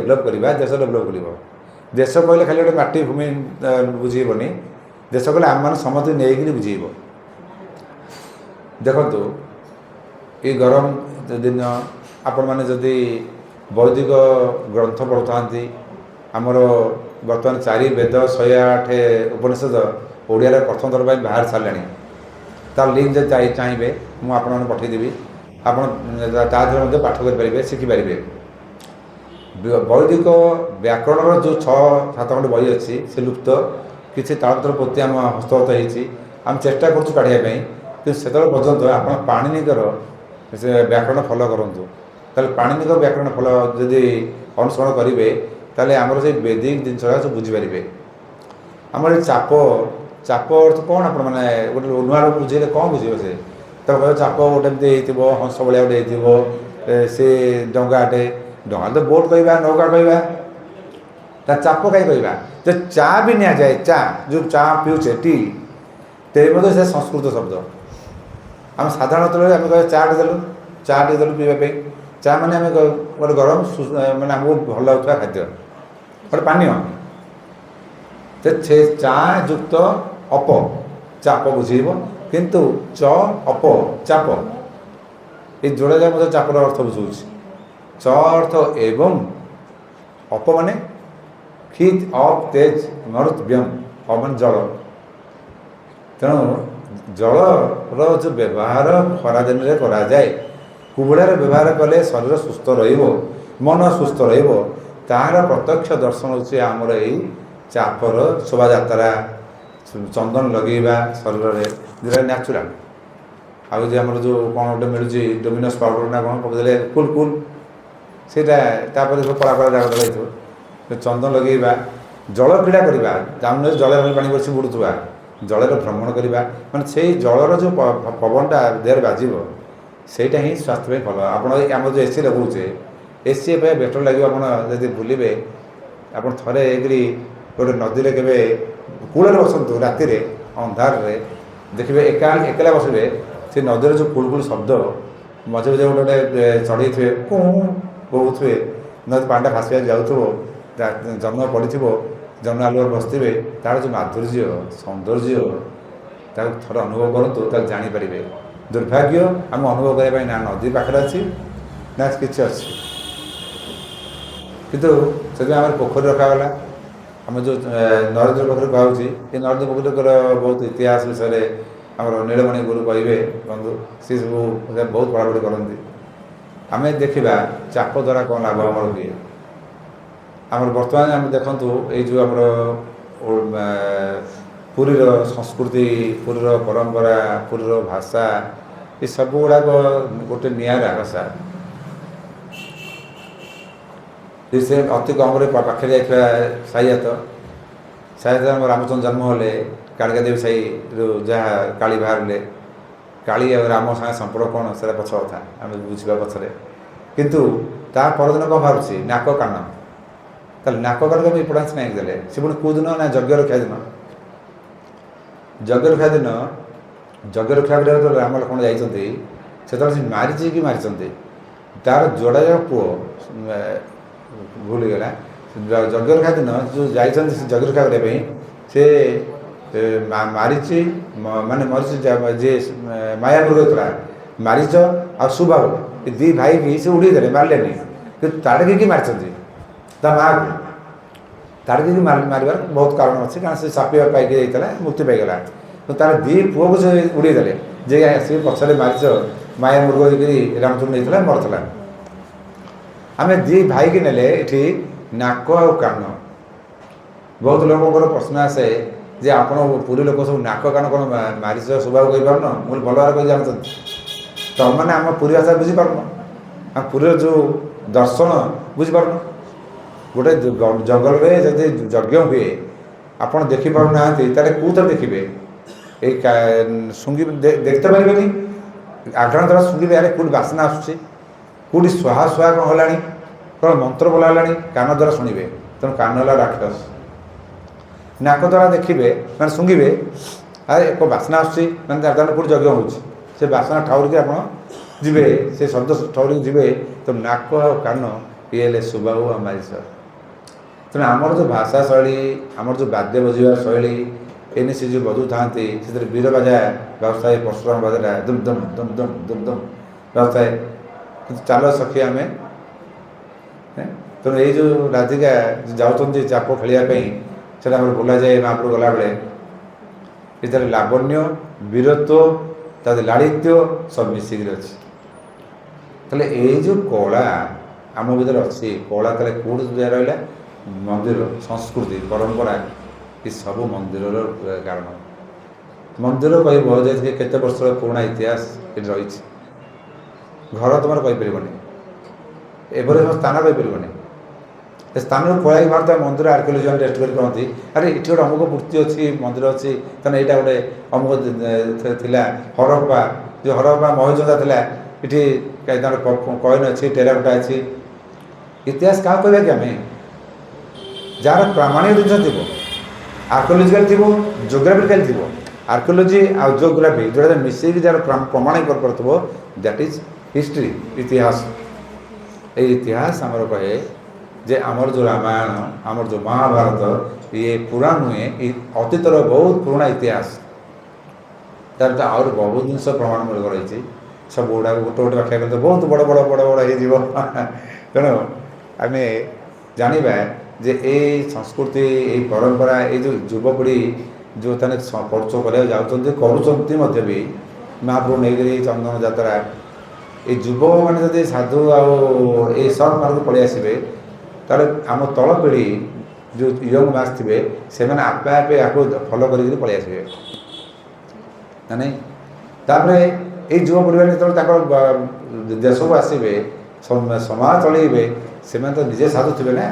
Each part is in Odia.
डेभलप करवा देश डेभलप कर देश कहले खाली गोटे माटी भूमि बुझेबनी देश कहले आम मैंने समस्त नहीं बुझेब देखु ये गरम दिन आपण मैंने जदि वैदिक ग्रंथ पढ़ुता आमर बर्तमान 4 वेद 108 उपनिषद ओडिया प्रथम थर पर बाहर सारे तार लिंक जब चाहिए मुझे पठेदेवी आप पाठ करेंगे शिखिपारे वैदिक व्याकरण जो 6-7 खंड बही अच्छी से लुप्त किसी तालपत्र पोथी आम हस्तगत होती आम चेष्टा करें कि से पर्यंत आप पाणिनिकर व्याकरण फॉलो करूँ ताले पाणिनिक व्याकरण फॉलो जदि अनुसरण करेंगे ताले आमर से वैदिक जिन सब बुझीपारे आमर चाप चाप अर्थ कौन आप गोटे नुआ बुझे कौन बुझे से तो कह चाप गोटे हंस भाया गोटे से डंगाटे डंगा तो बोट कह नौका कह चाप कहीं कह जो चा भी नि जाए चा जो चा पीछे टी ते से संस्कृत शब्द आम साधारणतः आम कह चाटे देलु पीवाई चा मैंने आम गोटे गरम मैंने आमको भल लगुवा खाद्य गोटे पानी से चा युक्त अप चाप बुझेब किंतु च अप चाप ये जोड़ा जाए मतलब चापर अर्थ बुझाऊँ च अर्थ एवं अप माने खित अप तेज मरुत व्यम अमन जल तेणु जलर जो व्यवहार खरादिन में कराए कुबड़ार व्यवहार कले शरीर सुस्थ मन सुस्थ तार प्रत्यक्ष दर्शन होची आमर यही चापर शोभा यात्रा चंदन लगेगा शरीर में जोटा न्याचुराल आउ जो कौन गोटे मिलूँ डोमिनोस पाउडर ना कौन पकड़े कुल कुल से कला कला जाग लगे चंदन लगेगा जल क्रीड़ा करवा जामुन जल पानी बस बुड़ुवा जल भ्रमण करवा माने से जलर जो पवनटा देह बाजिब सेटा ही स्वास्थ्य भल आप जो एसी लगौचे एसी बेटर लगे आप बुलवे आप थे गोटे नदी के कूल बसतु राति अंधार देखिए एकला बसवे से नदीर जो कुल कुल शब्द मझे मझे गोटे गोटे चढ़ई थे कहुए नदी पानी भाषा जाऊ जन्म पड़ी जन्म आलुआ बसते तार जो माधुर्य सौंदर्य थोड़ा अनुभव करूँ तक जानीपारे दुर्भाग्य आम अनुभव करने ना नदी पाखे अच्छी ना कि अच्छी कितु से आम पोखरी रखागला आम जो नरेंद्र पोखरी कहे ये नरेंद्र पोखरी बहुत इतिहास विषय आम नीलमणि गुरु कहे बंधु सी सब बहुत पढ़ापढ़ी करती आम देखा चाप द्वारा कौन लाभ आमर हुए आम बर्तमान आम देखूँ ये जो आम पुरीर संस्कृति पुरीर परंपरा पुरीर भाषा ये सब गुड़ाक गोटे निरा भाषा से अति कम पाखे जाइए साईहात साईहात रामचंद्र जन्म हेले कालिका देवी साई जहाँ काली बाहर काली और राम सागे संपर्क कौन से पछ कथा आम बुझा पछरे किंतु ता परदिन कौन बाहर नाक कान ताल नाक कान को इम्पोर्टान्स नहीं देले से पुणी कौ दिन ना यज्ञ रक्षा दिन यज्ञ रक्षा दिन यज्ञ रक्षा कर राम लक्ष्मण जाइए से मारी कि मारी तार जोड़ा जाक पुओ भूलगला यज्ञ रक्षा दिन जो जाइए यज्ञ रक्षा करने से मारीच माने मरीच जे माया मृग होता मारीच आ सुबाहु ये दी भाई भी से उड़ीदे मारे कि ताड़े कि मारी माँ को ताड़े मार बहुत कारण अच्छे कारण से सापी पाई मुक्ति पाईगला तो तार दी पुओ को से उड़ीदे जे सी पछरे मारीच माया मृग होकर रामचंद्र नहीं मरला आम दी भाई की नेले ये नाक आ कान बहुत लोक प्रश्न आसे जे आपण पुरी लोक सब नाक कान कौन मारीच स्वभाव कही पार मुझे भल भाव कही जानते तुम मैंने आम पुरी भाषा बुझीपार आम पुरी जो दर्शन बुझीपार गोटे जंगल में जब यज्ञ हुए आपड़ देखिपार ना कौन देखिए ये शुंगी देखते पारे आघ्राण द्वारा शुंगे यार कौट बासना आसूँ कौटी स्वाहा स्वाहा कौन है कौन मंत्र बोला कान द्वारा शुणे तेणु कान है राक्षस नाक द्वारा देखिए मैं शुंगे अरे एक बासना आसूँ मैंने कौट यज्ञ हो बासना ठाउर के आप जी से शब्द ठाउर जी तो नाक आ कान ଇଏ ହେଲେ ସୁବାହୁ ଆଉ ମାରିସ। ତେଣୁ ଆମର ଯେଉଁ ଭାଷା ଶୈଳୀ, ଆମର ଯେଉଁ ବାଦ୍ୟ ବଜିବା ଶୈଳୀ, ଏଇନେ ସେ ଯେଉଁ ବଜୁଥାନ୍ତି ସେଥିରେ ବୀର ବାଜା ବାଜୁଥାଏ, ପରଶୁରାମ ବାଜାଟା ଦୁମ୍ ଦୁମ୍ ଦୁମ୍ ଦୁମ୍ ଦୁମ୍ ଦୁମ୍ ବାଜୁଥାଏ। କିନ୍ତୁ ଚାଲ ସଖୀ ଆମେ, ତେଣୁ ଏଇ ଯେଉଁ ରାଧିକା ଯାଉଛନ୍ତି ଚାପ ଖେଳିବା ପାଇଁ, ସେଟା ଆମର ବୋଲାଯାଏ ମହାପ୍ରଭୁ ଗଲାବେଳେ। ଏଥିରେ ଲାବଣ୍ୟ, ବୀରତ୍ୱ, ତାদের ଲାଳିତ୍ୟ ସବୁ ମିଶିକିରି ଅଛି। ତାହେଲେ ଏଇ ଯେଉଁ କଳା ଆମ ଭିତରେ ଅଛି, କଳା ତାହେଲେ କେଉଁଠି ରହିଲା? ମନ୍ଦିର, ସଂସ୍କୃତି, ପରମ୍ପରା, ଏସବୁ ମନ୍ଦିରର କାରଣ। ମନ୍ଦିର କହିବ ଯେ କେତେ ବର୍ଷର ପୁରୁଣା ଇତିହାସ ଏଠି ରହିଛି। ଘର ତୁମର କହିପାରିବନି, ଏଭଳି ସ୍ଥାନ କହିପାରିବନି। ଏ ସ୍ଥାନରୁ ପଳାଇ ଭାରତ ମନ୍ଦିର ଆର୍କିଓଲୋଜିମାନେ ଟେଷ୍ଟ କରି କହନ୍ତି, ଆରେ ଏଠି ଗୋଟେ ଅମୁକ ମୂର୍ତ୍ତି ଅଛି, ମନ୍ଦିର ଅଛି, ତାହେଲେ ଏଇଟା ଗୋଟେ ଅମୁକ ଥିଲା ହରପ୍ପା, ଯେଉଁ ହରପ୍ପା ମହିଜନ୍ଦା ଥିଲା, ଏଠି ତାର କଏନ୍ ଅଛି, ଟେରାକୋଟା ଅଛି। ଇତିହାସ କାହାକୁ କହିବା କି ଆମେ? ଯାହାର ପ୍ରାମାଣିକ ଜିନିଷ ଥିବ, ଆର୍କିଓଲୋଜିକାଲ ଥିବ, ଜିଓଗ୍ରାଫିକାଲ ଥିବ। ଆର୍କିଓଲୋଜି ଆଉ ଜିଓଗ୍ରାଫି ଯେଉଁଟା ମିଶେଇକି ଯାହାର ପ୍ରମାଣିତ କରିପାରୁଥିବ, ଦ୍ୟାଟ୍ ଇଜ୍ ହିଷ୍ଟ୍ରି, ଇତିହାସ। এই ইতিহাস আমার কহে যে আমার যে রামায়ণ, আমার যে মহাভারত, ইয়ে পুরাণ নুহে, অতীতর বহুত পুরোনা ইতিহাস। তার তো আর বহু জিনিস প্রমাণমূলক রয়েছে। সব গুড়া গোটে গোটে ব্যাখ্যা করতে বহুত বড় বড় বড় বড় হয়ে যাব। তেণু আমি জানিবা যে এই সংস্কৃতি, এই পরম্পরা, এই যে যুবপিঢ়ি যে তাহলে খরচ করা যাচ্ছেন, করুচ্ছেন মধ্যে বি মহাপ্রভু নেইকি চন্দন যাত্রা, এই যুবক মানে যদি সাধু এই সব মানুষ পড়ে আসবে, তাহলে আমার তল পিঢ়ি যে ইয়ং মাস থাকবে, সেমানে আপে আপে আকু ফলো করি পড়ে আসবে না নাই। তারপরে এই যুবপিঢ়ি মানে যেতবে তাঁর দেশকু আসবে, সমাজ চলাইবে, সেমানে তো নিজে সাধু থাকবে না,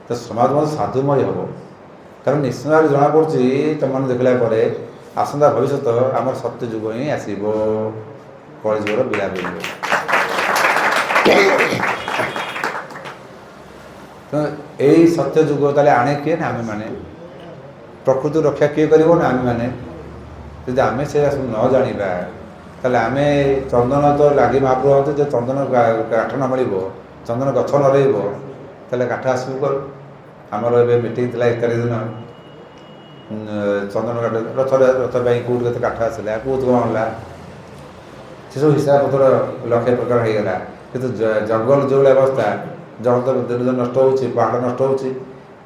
তো সমাজ মধ্যে সাধুময় হব। কারণ নিশ্চিত ভাবে জনাপড়ুছি তোমাকে দেখলা পরে আসন্তা ভবিষ্যৎ আমার সত্য যুগ ହିଁ আসব, কলিযুগর বিরাট হইব। তো এই সত্য যুগ তাহলে আনে কিଏ না ଆମେ ମାନେ। প্রকৃতি রক্ষা কিଏ କରିବ না ଆମେ ମାନେ। যদি ଆମେ সেটা ସବୁ ନ ଜାଣିବା, ତାହେଲେ ଆମେ ଚନ୍ଦନ ତ ଲାଗି ମହାପ୍ରଭୁ ହନ୍ତି, ଯେ ଚନ୍ଦନ କାଠ ନ ମିଳିବ, ଚନ୍ଦନ ଗଛ ନ ରହିବ, ତାହେଲେ କାଠ ଆସିବ କୁଆଡ଼ୁ? ଆମର ଏବେ ମିଟିଂ ଥିଲା 1 ତାରିଖ ଦିନ, ଚନ୍ଦନ କାଠ ରଥ ପାଇଁ କେଉଁଠି କେତେ କାଠ ଆସିଲା, କେଉଁଠି କ'ଣ ହେଲା, ସେସବୁ ହିସାବ ପତ୍ର ଲକ୍ଷେ ପ୍ରକାର ହେଇଗଲା। କିନ୍ତୁ ଜଙ୍ଗଲ ଯେଉଁଭଳି ଅବସ୍ଥା, ଜଙ୍ଗଲ ତ ଦିନ ଦିନ ନଷ୍ଟ ହେଉଛି, ପାହାଡ଼ ନଷ୍ଟ ହେଉଛି,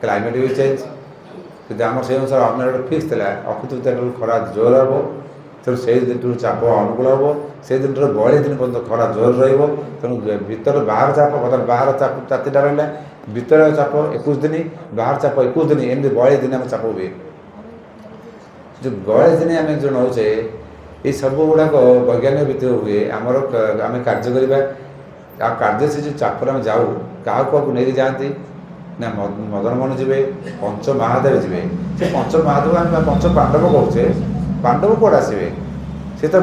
କ୍ଲାଇମେଟ୍ ବି ଚେଞ୍ଜ। କିନ୍ତୁ ଆମର ସେଇ ଅନୁସାରେ ଅନ୍ୟ ଗୋଟେ ଫିକ୍ସ ଥିଲା, ଅକ୍ଷିତୃତୀୟା ଠାରୁ ଖରା ଜୋର ହେବ, ତେଣୁ ସେଇ ଦିନଠାରୁ ଚାପ ଅନୁକୂଳ ହେବ, ସେଇ ଦିନଠାରୁ 42 ଦିନ ପର୍ଯ୍ୟନ୍ତ ଖରା ଜୋର ରହିବ। ତେଣୁ ଭିତର ବାହାର ଚାପ, ବର୍ତ୍ତମାନ ବାହାର ଚାପ 4ଟା ରହିଲା, ଭିତର ଚାପ 21 ଦିନ, ବାହାର ଚାପ 21 ଦିନ, ଏମିତି 42 ଦିନ ଆମେ ଚାପ ହୁଏ। ଯେଉଁ 42 ଦିନ ଆମେ ଯେଉଁ ନେଉଛେ, এই ସବୁ ଗୁଡ଼ାକ ବୈଜ୍ଞାନିକ ଭିତ୍ତିକ ହୁଏ। ଆମର ଆମେ କାର୍ଯ୍ୟ କରିବା, ଆଉ କାର୍ଯ୍ୟ ସେ ଯେଉଁ ଚାପରେ ଆମେ ଯାଉ, କାହାକୁ କାହାକୁ ନେଇକି ଯାଆନ୍ତି ନା ମଦନମୋହନ ଯିବେ, ପଞ୍ଚ ମହାଦେବ ଯିବେ। ସେ ପଞ୍ଚ ମହାଦେବ ଆମେ ପଞ୍ଚ ପାଣ୍ଡବ କହୁଛେ, ପାଣ୍ଡବ କୁଆଡ଼େ ଆସିବେ? ସେ ତ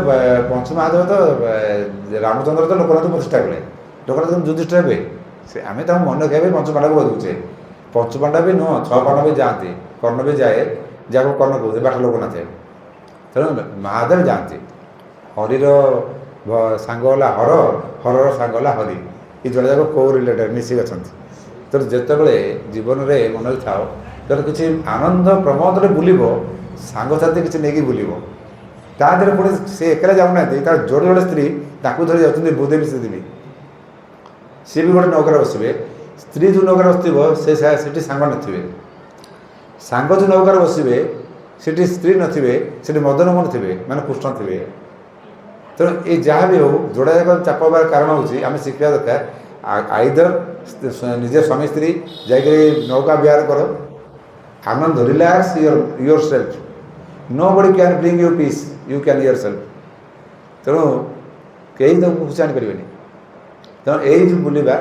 ପଞ୍ଚ ମହାଦେବ ତ ରାମଚନ୍ଦ୍ର ତ ଲୋକନାଥ ପ୍ରତିଷ୍ଠା କଲେ, ଲୋକନାଥ ଯୁଧିଷ୍ଠିର ହେବେ। ସେ ଆମେ ତାଙ୍କୁ ମନେ ରଖିବା ପାଇଁ ପଞ୍ଚ ପାଣ୍ଡବ କହୁଛେ। ପଞ୍ଚ ପାଣ୍ଡବ ବି ନୁହଁ, 6 ପାଣ୍ଡବ ବି ଯାଆନ୍ତି, କର୍ଣ୍ଣ ବି ଯାଏ, ଯାହାକୁ କର୍ଣ୍ଣ କହୁଛେ, ବାଟ ଲୋକନାଥ। ତେଣୁ ମହାଦେବ ଯାଆନ୍ତି। ହରିର ସାଙ୍ଗ ହେଲା ହର, ହରର ସାଙ୍ଗ ହେଲା ହରି, ଏ ଜଣେ ଯାକ କୋଉ ରିଲେଟେଡ୍ ମିଶିକି ଅଛନ୍ତି। ତେଣୁ ଯେତେବେଳେ ଜୀବନରେ ମନରେ ଥାଉ, ତେଣୁ କିଛି ଆନନ୍ଦ ପ୍ରମୋଦରେ ବୁଲିବ, ସାଙ୍ଗସାଥି କିଛି ନେଇକି ବୁଲିବ। ତା ଦେହରେ ପୁଣି ସେ ଏକଲା ଯାଉନାହାନ୍ତି, ତାର ଯୋଡ଼େ ଯୋଡ଼େ ସ୍ତ୍ରୀ ତାକୁ ଧରି ଯାଉଛନ୍ତି, ଭୂଦେବୀ ଶ୍ରୀଦେବୀ। ସିଏ ବି ଗୋଟେ ନୌକାରେ ବସିବେ। ସ୍ତ୍ରୀ ଯେଉଁ ନୌକାରେ ବସିଥିବ, ସେଠି ସାଙ୍ଗ ନଥିବେ। ସାଙ୍ଗ ଯେଉଁ ନୌକାରେ ବସିବେ, ସେଠି ସ୍ତ୍ରୀ ନଥିବେ, ସେଠି ମଦନମୋହନ ଥିବେ, ମାନେ କୃଷ୍ଣ ଥିବେ। ତେଣୁ ଏ ଯାହା ବି ହେଉ, ଯୋଡ଼ା ଯାକ ଚାପ ହେବାର କାରଣ ହେଉଛି ଆମେ ଶିଖିବା ଦରକାର, ଆଇଦର ନିଜ ସ୍ୱାମୀ ସ୍ତ୍ରୀ ଯାଇକରି ନୌକା ବିହାର କର, ଆନନ୍ଦ, relax yourself. Nobody can bring you peace, you can yourself. ତେଣୁ କେହି ତାକୁ ଖୁସି ଆଣିପାରିବେନି। ତେଣୁ ଏଇ ଯେଉଁ ବୁଲିବା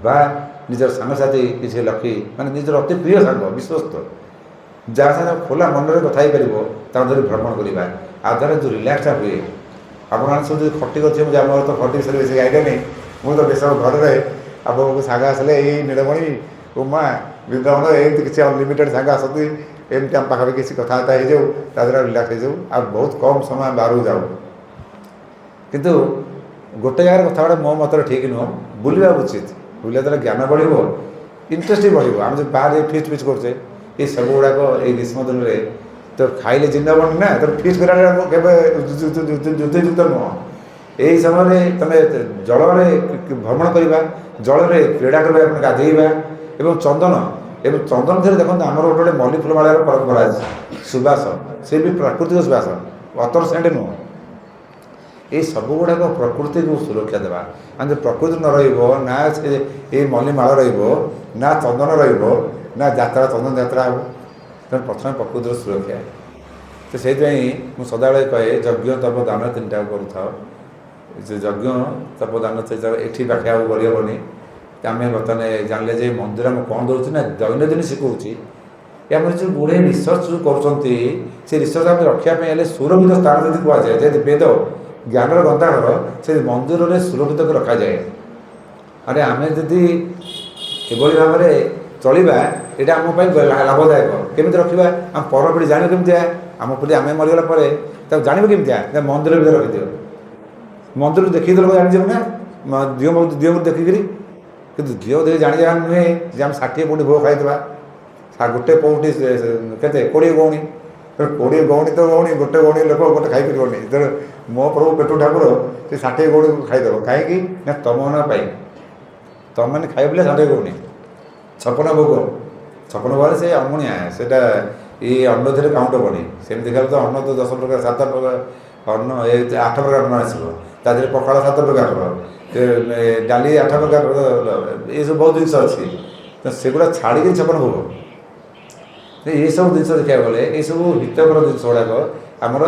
ବା ନିଜର ସାଙ୍ଗସାଥି କିଛି ଲକ୍ଷୀ, ମାନେ ନିଜର ଅତି ପ୍ରିୟ ସାଙ୍ଗ, ବିଶ୍ୱସ୍ତ, ଯାହା ସାଙ୍ଗେ ଖୋଲା ମନରେ କଥା ହେଇପାରିବ, ତାକୁ ଧରି ଭ୍ରମଣ କରିବା। ଆଉ ଦ୍ୱାରା ଯେଉଁ ରିଲାକ୍ସଟା ହୁଏ, ଆପଣମାନେ ସବୁ ଯଦି ଖଟି କରିଥିବେ, ମୁଁ ଆମର ତ ଖଟି ବିଷୟରେ ବେଶୀ ଗାଇଦେନି, ମୁଁ ତ ବେଶ ଘରେ ରହେ। ଆପଣଙ୍କୁ ସାଙ୍ଗ ଆସିଲେ ଏଇ ନୀଳମଣି, ଉମା, ବୃନ୍ଦାବନ, ଏମିତି କିଛି ଅନଲିମିଟେଡ଼ ସାଙ୍ଗ ଆସନ୍ତି, ଏମିତି ଆମ ପାଖରେ କିଛି କଥାବାର୍ତ୍ତା ହେଇଯାଉ, ତା ଦ୍ୱାରା ରିଲାକ୍ସ ହେଇଯାଉ, ଆଉ ବହୁତ କମ୍ ସମୟ ବାହାରକୁ ଯାଉ। କିନ୍ତୁ ଗୋଟେ ଜାଗାରେ କଥାବାର୍ତ୍ତା ମୋ ମତରେ ଠିକ୍ ନୁହଁ, ବୁଲିବା ଉଚିତ। ବୁଲିଲେ ତାହେଲେ ଜ୍ଞାନ ବଢ଼ିବ, ଇଣ୍ଟରେଷ୍ଟ ବଢ଼ିବ। ଆମେ ଯଦି ବାହାରେ ଫିଷ୍ଟ ଫିଷ୍ଟ କରୁଛେ, ଏ ସବୁ ଗୁଡ଼ାକ ଏଇ ଗ୍ରୀଷ୍ମ ଦିନରେ ତ ଖାଇଲେ ଜିନ୍ଦ ବଢ଼ି ନା, ତ ଫିଷ୍ଟ କରିବା କେବେ ଯୁକ୍ତ ନୁହଁ। ଏହି ସମୟରେ ତୁମେ ଜଳରେ ଭ୍ରମଣ କରିବା, ଜଳରେ କ୍ରୀଡ଼ା କରିବା, ଗାଧୋଇବା ଏବଂ ଚନ୍ଦନ ଥିରେ ଦେଖନ୍ତୁ ଆମର ଗୋଟେ ମଲ୍ଲି ଫୁଲ ମାଳାର ପରମ୍ପରା ଅଛି, ସୁବାସ, ସେ ବି ପ୍ରାକୃତିକ ସୁବାସ, ଅତର ସେଣ୍ଟ ନୁହଁ। এই ସବୁଗୁଡ଼ାକ ପ୍ରକୃତିକୁ ସୁରକ୍ଷା ଦେବା। ଆମେ ଯଦି ପ୍ରକୃତି ନ ରହିବ, ନା ସେ ଏଇ ମଲ୍ଲିମାଳ ରହିବ, ନା ଚନ୍ଦନ ରହିବ, ନା ଯାତ୍ରା ଚନ୍ଦନ ଯାତ୍ରା ହେବ। ତେଣୁ ପ୍ରଥମେ ପ୍ରକୃତିର ସୁରକ୍ଷା। ତ ସେଇଥିପାଇଁ ମୁଁ ସଦାବେଳେ କହେ ଯଜ୍ଞ ତପ ଦାନ ତିନିଟାକୁ କରୁଥାଅ। ସେ ଯଜ୍ଞ ତପ ଦାନ ଏଠି ପାଖେ ଆଉ କରିହେବନି। ଆମେ ବର୍ତ୍ତମାନ ଜାଣିଲେ ଯେ ମନ୍ଦିର ଆମେ କ'ଣ ଦେଉଛି ନା ଦୈନନ୍ଦିନ ଶିଖଉଛି। ଆମର ଯେଉଁ ଗୁଡ଼େ ରିସର୍ଚ୍ଚ ଯେଉଁ କରୁଛନ୍ତି, ସେ ରିସର୍ଚ୍ଚ ଆମେ ରଖିବା ପାଇଁ ହେଲେ ସୁରକ୍ଷିତ ସ୍ଥାନ ଯଦି କୁହାଯାଏ, ଯେହେତୁ ବେଦ ଜ୍ଞାନର ଗନ୍ତାଘର, ସେ ମନ୍ଦିରରେ ସୁରକ୍ଷିତ ରଖାଯାଏ। ଆରେ ଆମେ ଯଦି ଏଭଳି ଭାବରେ ଚଳିବା, ଏଇଟା ଆମ ପାଇଁ ଲାଭଦାୟକ। କେମିତି ରଖିବା? ଆମ ପରପିଢ଼ି ଜାଣିବ କେମିତିଆ? ଆମ ପିଢ଼ି ଆମେ ମରିଗଲା ପରେ ତାକୁ ଜାଣିବ କେମିତିଆ? ମନ୍ଦିର ଭିତରେ ରଖିଦିଅ, ମନ୍ଦିରକୁ ଦେଖିକି ଲୋକ ଜାଣିଯିବ ନା ଦିଅଙ୍କୁ ଦେଖିକିରି। କିନ୍ତୁ ଦିଅ ଦେଖି ଜାଣିବା ନୁହେଁ ଯେ ଆମେ 60 ପଉଟି ଭୋଗ ଖାଇଥିବା, ଗୋଟେ ପଉଟି କେତେ 20 ଗଉଣୀ, 20 ଗଉଣୀ ତ ଗଉଣୀ, ଗୋଟେ ଗଉଣୀ ଲୋକ ଗୋଟେ ଖାଇପାରିବନି। ତେଣୁ ମୋ ପ୍ରଭୁ ପେଟୁ ଠାକୁର ସେ 60 ଗଉଣୀକୁ ଖାଇଦେବ। କାହିଁକି ନା ତମମାନଙ୍କ ପାଇଁ, ତମମାନେ ଖାଇବ ବୋଲେ 60 ଗଉଣୀ। 56 ଭୋଗ, 56 ଭୋଗରେ ସେ ଅମୁଣିଆ, ସେଇଟା ଏଇ ଅନ୍ନ ଧିରେ କାଉଣ୍ଟ ହେବନି। ସେମିତି ଦେଖିଲେ ତ ଅନ୍ନ ତ 10 ପ୍ରକାର 7 ପ୍ରକାର ଅନ୍ନ, 8 ପ୍ରକାର ଅନ୍ନ ଆସିବ। ତା ଦେହରେ ପଖାଳ 7 ପ୍ରକାରର, ଡାଲି 8 ପ୍ରକାର, ଏସବୁ ବହୁତ ଜିନିଷ ଅଛି। ତ ସେଗୁଡ଼ା ଛାଡ଼ିକି 56 ଭୋଗ। ଏସବୁ ଜିନିଷ ଦେଖିବାକୁ ଗଲେ ଏସବୁ ହିତକର ଜିନିଷ ଗୁଡ଼ାକ ଆମର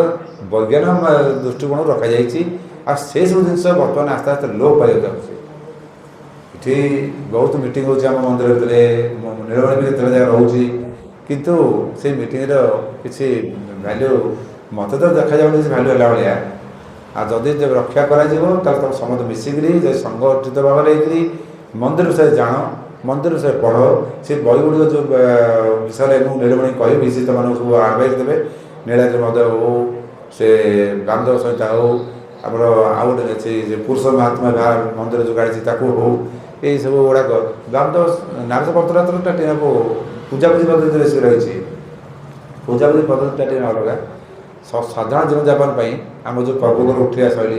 ବୈଜ୍ଞାନିକ ଦୃଷ୍ଟିକୋଣରୁ ରଖାଯାଇଛି। ଆଉ ସେସବୁ ଜିନିଷ ବର୍ତ୍ତମାନ ଆସ୍ତେ ଆସ୍ତେ ଲୋପ ପାଇବାକୁ ଯାଉଛି। ଏଠି ବହୁତ ମିଟିଂ ହେଉଛି ଆମ ମନ୍ଦିର ଭିତରେ, ନୀଳମଣି ବି କେତେବେଳେ ଜାଗା ରହୁଛି, କିନ୍ତୁ ସେଇ ମିଟିଂର କିଛି ଭ୍ୟାଲ୍ୟୁ ମୋତେ ତ ଦେଖାଯାଉନି କିଛି ଭ୍ୟାଲ୍ୟୁ ହେଲା ଭଳିଆ। ଆଉ ଯଦି ରକ୍ଷା କରାଯିବ ତାହେଲେ ତୁମ ସମସ୍ତେ ମିଶିକିରି ଯଦି ସଂଗଠିତ ଭାବରେ ହେଇକିରି ମନ୍ଦିର ବିଷୟରେ ଜାଣ, ମନ୍ଦିର ବିଷୟରେ ପଢ଼, ସେ ବହିଗୁଡ଼ିକ ଯେଉଁ ବିଷୟରେ ମୁଁ ନୀଳମଣି କହିବି, ସେ ତୁମମାନଙ୍କୁ ସବୁ ଆଡ଼ଭାଇସ୍ ଦେବେ। ନୀଳାଦ୍ରି ମଧ୍ୟ ହେଉ, ସେ ରାମଦେବ ସଂହିତା ହେଉ, ଆମର ଆଉ ଗୋଟେ ଅଛି ଯେ ପୁରୁଷ ମହାତ୍ମା ମନ୍ଦିର ଯେଉଁ ଗାଡ଼ିଛି ତାକୁ ହେଉ, ଏଇସବୁ ଗୁଡ଼ାକ ରାମଦେବ ନାରଦ ପତ୍ରଟା ଟିକେ ପୂଜାପୂଜି ପଦ୍ଧତି ବେଶୀ ରହିଛି। ପୂଜାପୂଜି ପଦ୍ଧତିଟା ଟିକେ ଅଲଗା। ସାଧାରଣ ଜୀବନଯାପନ ପାଇଁ ଆମର ଯେଉଁ ପର୍ବପର୍ବାଣି ଉଠିବା ଶୈଳୀ,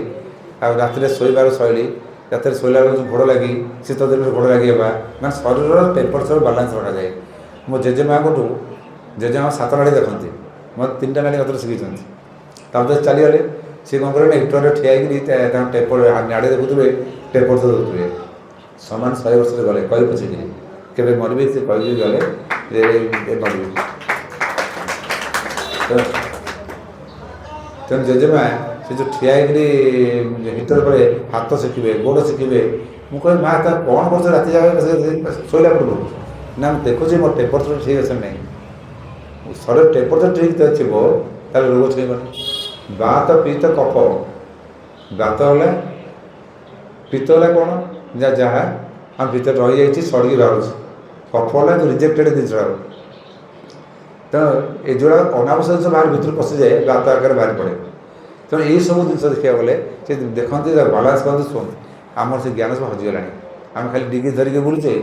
ଆଉ ରାତିରେ ଶୋଇବାର ଶୈଳୀ, ରାତିରେ ଶୋଇଲା ବେଳକୁ ଯେଉଁ ଘୋଡ଼ ଲାଗି, ଶୀତ ଦିନରେ ଘୋଡ଼ ଲାଗି ହେବା, ମାନେ ଶରୀରର ଟେମ୍ପରେଚର ବାଲାନ୍ସ ରଖାଯାଏ। ମୋ ଜେଜେମାଙ୍କଠୁ, ଜେଜେମା 7 ନାଡ଼ି ଦେଖନ୍ତି, ମୋତେ 3ଟା ନାଡ଼ି ମାତ୍ର ଶିଖେଇଛନ୍ତି। ତାପରେ ଚାଲିଗଲେ, ସେ କ'ଣ କରିବେ ନା ହିଟରରେ ଠିଆ ହେଇକିରି ତାଙ୍କ ନାଡ଼ି ଦେଖୁଥିବେ, ଟେମ୍ପରେଚର ଦେଉଥିବେ। ସମାନ 100 ବର୍ଷରେ ଗଲେ କହି ପଛିକିରି କେବେ ମରିବେ, ସେ କହିକି ଗଲେ ଯେ ମରିବେ। ତେଣୁ ଜେଜେମା ସେ ଯେଉଁ ଠିଆ ହେଇକିରି ହିଟର ପରେ ହାତ ଶିଖିବେ, ଗୋଡ଼ ଶିଖିବେ। ମୁଁ କହିବି ମା' ତା କ'ଣ କରୁଛ ରାତି ଯାକ ଶୋଇଲା ପୂର୍ବରୁ? ନା ମୁଁ ଦେଖୁଛି ମୋ ଟେମ୍ପରେଚର ଠିକ୍ ଅଛି ନାହିଁ। ଶରୀର ଟେମ୍ପରେଚର ଠିକ୍ ଥିବ ତାହେଲେ ରୋଗ ଛୁଇଁବନି। ବାତ ପିତ୍ତ କଫ, ବାତ ହେଲା, ପିତ୍ତ ହେଲା କ'ଣ ଯାହା ଆମ ଭିତରେ ରହିଯାଇଛି ସଡ଼ିକି ବାହାରୁଛି, କଫ ହେଲା ଯେଉଁ ରିଜେକ୍ଟେଡ଼ ଜିନିଷ। ତେଣୁ ଏ ଯେଉଁଟା ଅନାବଶ୍ୟକ ଜିନିଷ ବାହାର ଭିତରୁ ପଶିଯାଏ, ବାତ ଆକାରରେ ବାହାରି ପଡ଼େ। ତେଣୁ ଏଇସବୁ ଜିନିଷ ଦେଖିବାକୁ ଗଲେ ସେ ଦେଖନ୍ତି, ବାଲାନ୍ସ କରନ୍ତି, ଶୁଣନ୍ତି। ଆମର ସେ ଜ୍ଞାନ ସବୁ ହଜିଗଲାଣି। ଆମେ ଖାଲି ଡିଗ୍ରୀ ଧରିକି ବୁଲୁଛେ,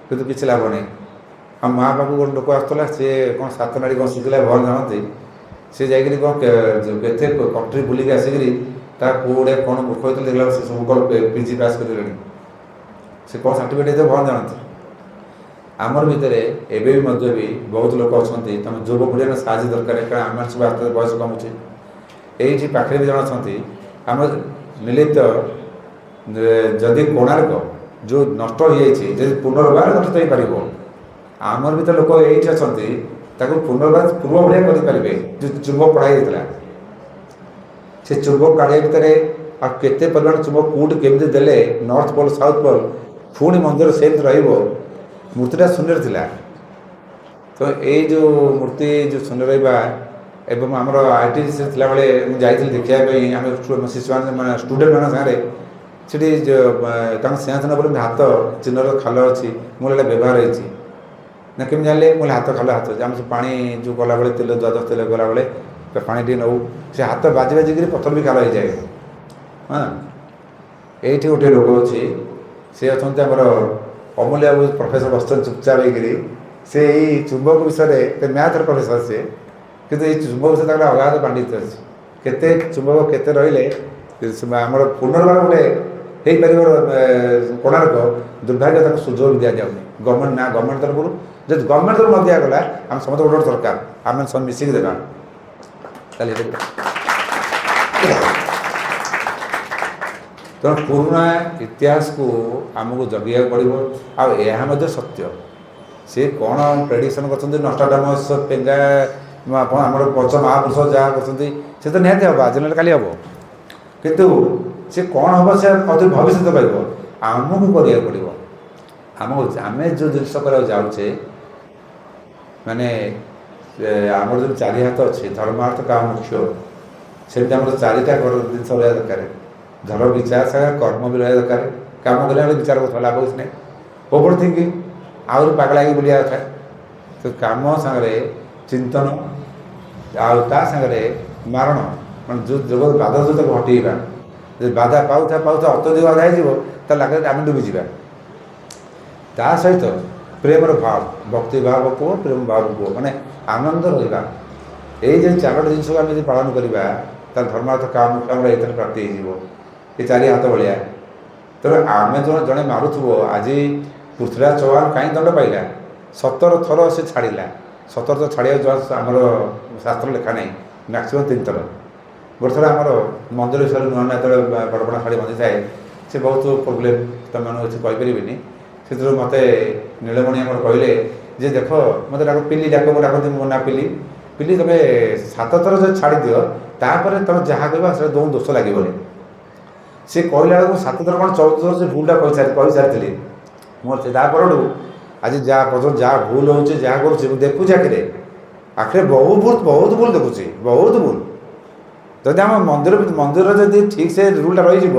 କିନ୍ତୁ କିଛି ଲାଭ ନାହିଁ। ଆମ ମା' ପାଖକୁ ଗୋଟେ ଲୋକ ଆସୁଥିଲା, ସେ କ'ଣ 7 ନାଡ଼ି କ'ଣ ଶିଖିଲା ଭଗବାନ ଜାଣନ୍ତି। ସେ ଯାଇକରି କ'ଣ କେତେ କଣ୍ଟ୍ରି ବୁଲିକି ଆସିକିରି ତା ପୁଅ ଗୁଡ଼େ କ'ଣ ମୂର୍ଖ ହେଇଥିଲେ, ଦେଖିଲା ସେ ସବୁ କ'ଣ PG ପାସ୍ କରିଦେଲେଣି। ସେ କ'ଣ ସାର୍ଟିଫିକେଟ୍ ହେଇଥିବ ଭଗବାନ ଜାଣନ୍ତି। ଆମର ଭିତରେ ଏବେ ବି ମଧ୍ୟ ବି ବହୁତ ଲୋକ ଅଛନ୍ତି, ତୁମେ ଯୁବପିଢ଼ିର ସାହାଯ୍ୟ ଦରକାର, କାରଣ ଆମେ ସବୁ ଆସ୍ତେ ଆସ୍ତେ ବୟସ କମୁଛି। ଏଇଠି ପାଖରେ ବି ଜଣେ ଅଛନ୍ତି, ଆମ ମିଳିତ ଯଦି କୋଣାର୍କ ଯେଉଁ ନଷ୍ଟ ହୋଇଯାଇଛି, ଯଦି ପୁନର୍ବାର ଗଠିତ ହୋଇପାରିବ, ଆମର ଭିତରେ ଲୋକ ଏଇଠି ଅଛନ୍ତି, ତାକୁ ପୁନର୍ବାର ପୂର୍ବ ଭଳିଆ କରିପାରିବେ। ଯେଉଁ ଚୁମ୍ବକ କଢ଼ା ହେଇଥିଲା, ସେ ଚୁମ୍ବକ କାଢ଼ିବା ଭିତରେ ଆଉ କେତେ ପରିମାଣ ଚୁମ୍ବକ କେଉଁଠି କେମିତି ଦେଲେ, ନର୍ଥ ପୋଲ୍ ସାଉଥ୍ ପୋଲ୍ ପୁଣି ମନ୍ଦିର ସେମିତି ରହିବ। ମୂର୍ତ୍ତିଟା ଶୂନ୍ୟରେ ଥିଲା। ତ ଏଇ ଯେଉଁ ମୂର୍ତ୍ତି ଯେଉଁ ଶୂନ୍ୟ ରହିବା, ଏବଂ ଆମର ITC ଥିଲାବେଳେ ମୁଁ ଯାଇଥିଲି ଦେଖିବା ପାଇଁ, ଆମେ ଶିଶୁମାନେ ମାନେ ଷ୍ଟୁଡେଣ୍ଟମାନଙ୍କ ସାଙ୍ଗରେ ସେଠି ତାଙ୍କ ସିଂହାସନ ଉପରେ ହାତ ଚିହ୍ନର ଖାଲ ଅଛି। ମୁଁ ଏଇଟା ବ୍ୟବହାର ହେଇଛି ନା କେମିତି ଜାଣିଲେ? ମୁଁ ହାତ ଖାଲ ହାତ ଅଛି। ଆମେ ସବୁ ପାଣି ଯେଉଁ ଗଲାବେଳେ ତେଲ ଦ୍ୱାଦଶ ତେଲ ଗଲାବେଳେ ପାଣି ଟିକେ ନେଉ, ସେ ହାତ ବାଜି ବାଜିକିରି ପଥର ବି ଖାଲ ହେଇଯାଏ। ହଁ, ଏଇଠି ଗୋଟିଏ ଲୋକ ଅଛି, ସେ ଅଛନ୍ତି ଆମର ଅମୂଲ୍ୟ ବାବୁ ପ୍ରଫେସର ବସିଛନ୍ତି ଚୁପଚାପ ହେଇକିରି ସେ ଏଇ ଚୁମ୍ବକ ବିଷୟରେ ମ୍ୟାଥର ପ୍ରଫେସର ସେ, କିନ୍ତୁ ଏଇ ଚୁମ୍ବକ ବିଷୟରେ ତାଙ୍କର ଅଗାଧ ପାଣ୍ଡିତ୍ୟ ଅଛି। କେତେ ଚୁମ୍ବକ କେତେ ରହିଲେ ଆମର ପୁନର୍ବାର ଗୋଟେ ହେଇପାରିବ କୋଣାର୍କ, ଦୁର୍ଭାଗ୍ୟ ତାକୁ ସୁଯୋଗ ଦିଆଯାଉନି ଗଭର୍ଣ୍ଣମେଣ୍ଟ ନା ଗଭର୍ଣ୍ଣମେଣ୍ଟ ତରଫରୁ। ଯଦି ଗଭର୍ଣ୍ଣମେଣ୍ଟ ତରଫରୁ ନ ଦିଆଗଲା ଆମେ ସମସ୍ତେ ଗୋଟେ ଗୋଟେ ସରକାର ଆମେ ସବୁ ମିଶିକି ଦେବା ତାହେଲେ ତେଣୁ ପୁରୁଣା ଇତିହାସକୁ ଆମକୁ ଜଗିବାକୁ ପଡ଼ିବ। ଆଉ ଏହା ମଧ୍ୟ ସତ୍ୟ, ସେ କ'ଣ ପ୍ରେଡ଼ିକ୍ସନ୍ କରୁଛନ୍ତି ନଷ୍ଟ୍ରାଡାମସ୍ ପେଙ୍ଗା ଆମର ପଞ୍ଚ ମହାପୁରୁଷ ଯାହା କରୁଛନ୍ତି ସେ ତ ନିହାତି ହେବ, ଆଜି ନହେଲେ କାଲି ହେବ, କିନ୍ତୁ ସେ କ'ଣ ହେବ ସେ ଅତି ଭବିଷ୍ୟତ ପାଇବ। ଆମକୁ କରିବାକୁ ପଡ଼ିବ। ଆମେ ଯେଉଁ ଜିନିଷ କରିବାକୁ ଯାଉଛେ, ମାନେ ଆମର ଯେଉଁ ଚାରି ହାତ ଅଛି ଧର୍ମ ଅର୍ଥ କାମ ମୁଖ୍ୟ, ସେମିତି ଆମର ଚାରିଟା ଜିନିଷ ରହିବା ଦରକାର। ଧର୍ମ ବିଚାର ସାଙ୍ଗରେ କର୍ମ ବି ରହିବା ଦରକାର। କାମ କରିବା ବେଳେ ବିଚାର କରୁଥିବା ଲାଭ କିଛି ନାହିଁ, ଓଭର ଥିଙ୍କିଂ ଆହୁରି ପାଗଳା ହେଇକି ବୁଲିବା କଥା। ତ କାମ ସାଙ୍ଗରେ ଚିନ୍ତନ ଆଉ ତା ସାଙ୍ଗରେ ମାରଣ, ମାନେ ଯେଉଁ ବାଧା ଯେଉଁ ତାକୁ ହଟେଇବା। ଯଦି ବାଧା ପାଉଥିବା ଅତ୍ୟଧିକ ବାଧା ହେଇଯିବ ତାହେଲେ ଲାଗେ ଆମେ ଡୁବିଯିବା। ତା ସହିତ ପ୍ରେମର ଭାବ, ଭକ୍ତି ଭାବ କୁହ, ପ୍ରେମ ଭାବ କୁହ, ମାନେ ଆନନ୍ଦ ରହିବା। ଏଇ ଯେଉଁ ଚାରୋଟି ଜିନିଷକୁ ଆମେ ଯଦି ପାଳନ କରିବା ତାହେଲେ ଧର୍ମାର୍ଥ କାମ ଆମର ଏଇଥିରେ ପ୍ରାପ୍ତି ହେଇଯିବ, ଏ ଚାରି ହାତ ଭଳିଆ। ତେଣୁ ଆମେ ଜଣେ ମାରୁଥିବ, ଆଜି ପୃଥ୍ୱୀରାଜ ଚୌହାନ କାହିଁକି ଦଣ୍ଡ ପାଇଲା? 17 ଥର ସେ ଛାଡ଼ିଲା। 17 ଥର ଛାଡ଼ିବାକୁ ଆମର ଶାସ୍ତ୍ର ଲେଖା ନାହିଁ, ମ୍ୟାକ୍ସିମମ୍ 3 ଥର। ଗୋଟେ ଥର ଆମର ମନ୍ଦିର ବିଷୟରେ ନୂଆ ନୂଆ ଯେତେବେଳେ ବଡ଼ ବଡ଼ ଶାଢ଼ୀ ବନ୍ଧିଥାଏ, ସେ ବହୁତ ପ୍ରୋବ୍ଲେମ୍ ତୁମମାନଙ୍କୁ କିଛି କହିପାରିବିନି। ସେଥିରୁ ମୋତେ ନୀଳମଣି ଆମର କହିଲେ ଯେ ଦେଖ ମୋତେ ଡାକ ପିଲି ଡାକ, ଡାକନ୍ତି ମୋ ନାଁ ପିଲି। ପିଲି ତୁମେ 7 ଥର ଯଦି ଛାଡ଼ିଦିଅ ତାପରେ ତୁମେ ଯାହା କହିବ ସେଟା ଦୋଷ ଲାଗିବନି। ସେ କହିଲା ବେଳକୁ 7 ଥର କ'ଣ 14 ଥର ସେ ଭୁଲଟା କହିସାରିଥିଲି। ମୋର ସେ ତା ପରଠୁ ଆଜି ଯାହା ପର୍ଯ୍ୟନ୍ତ ଯାହା ଭୁଲ ହେଉଛି ଯାହା କରୁଛି ମୁଁ ଦେଖୁଛି ଆଖିରେ ବହୁତ ଭୁଲ ଦେଖୁଛି, ବହୁତ ଭୁଲ। ଯଦି ଆମ ମନ୍ଦିର ଯଦି ଠିକ୍ ସେ ରୁଲ୍ଟା ରହିଯିବ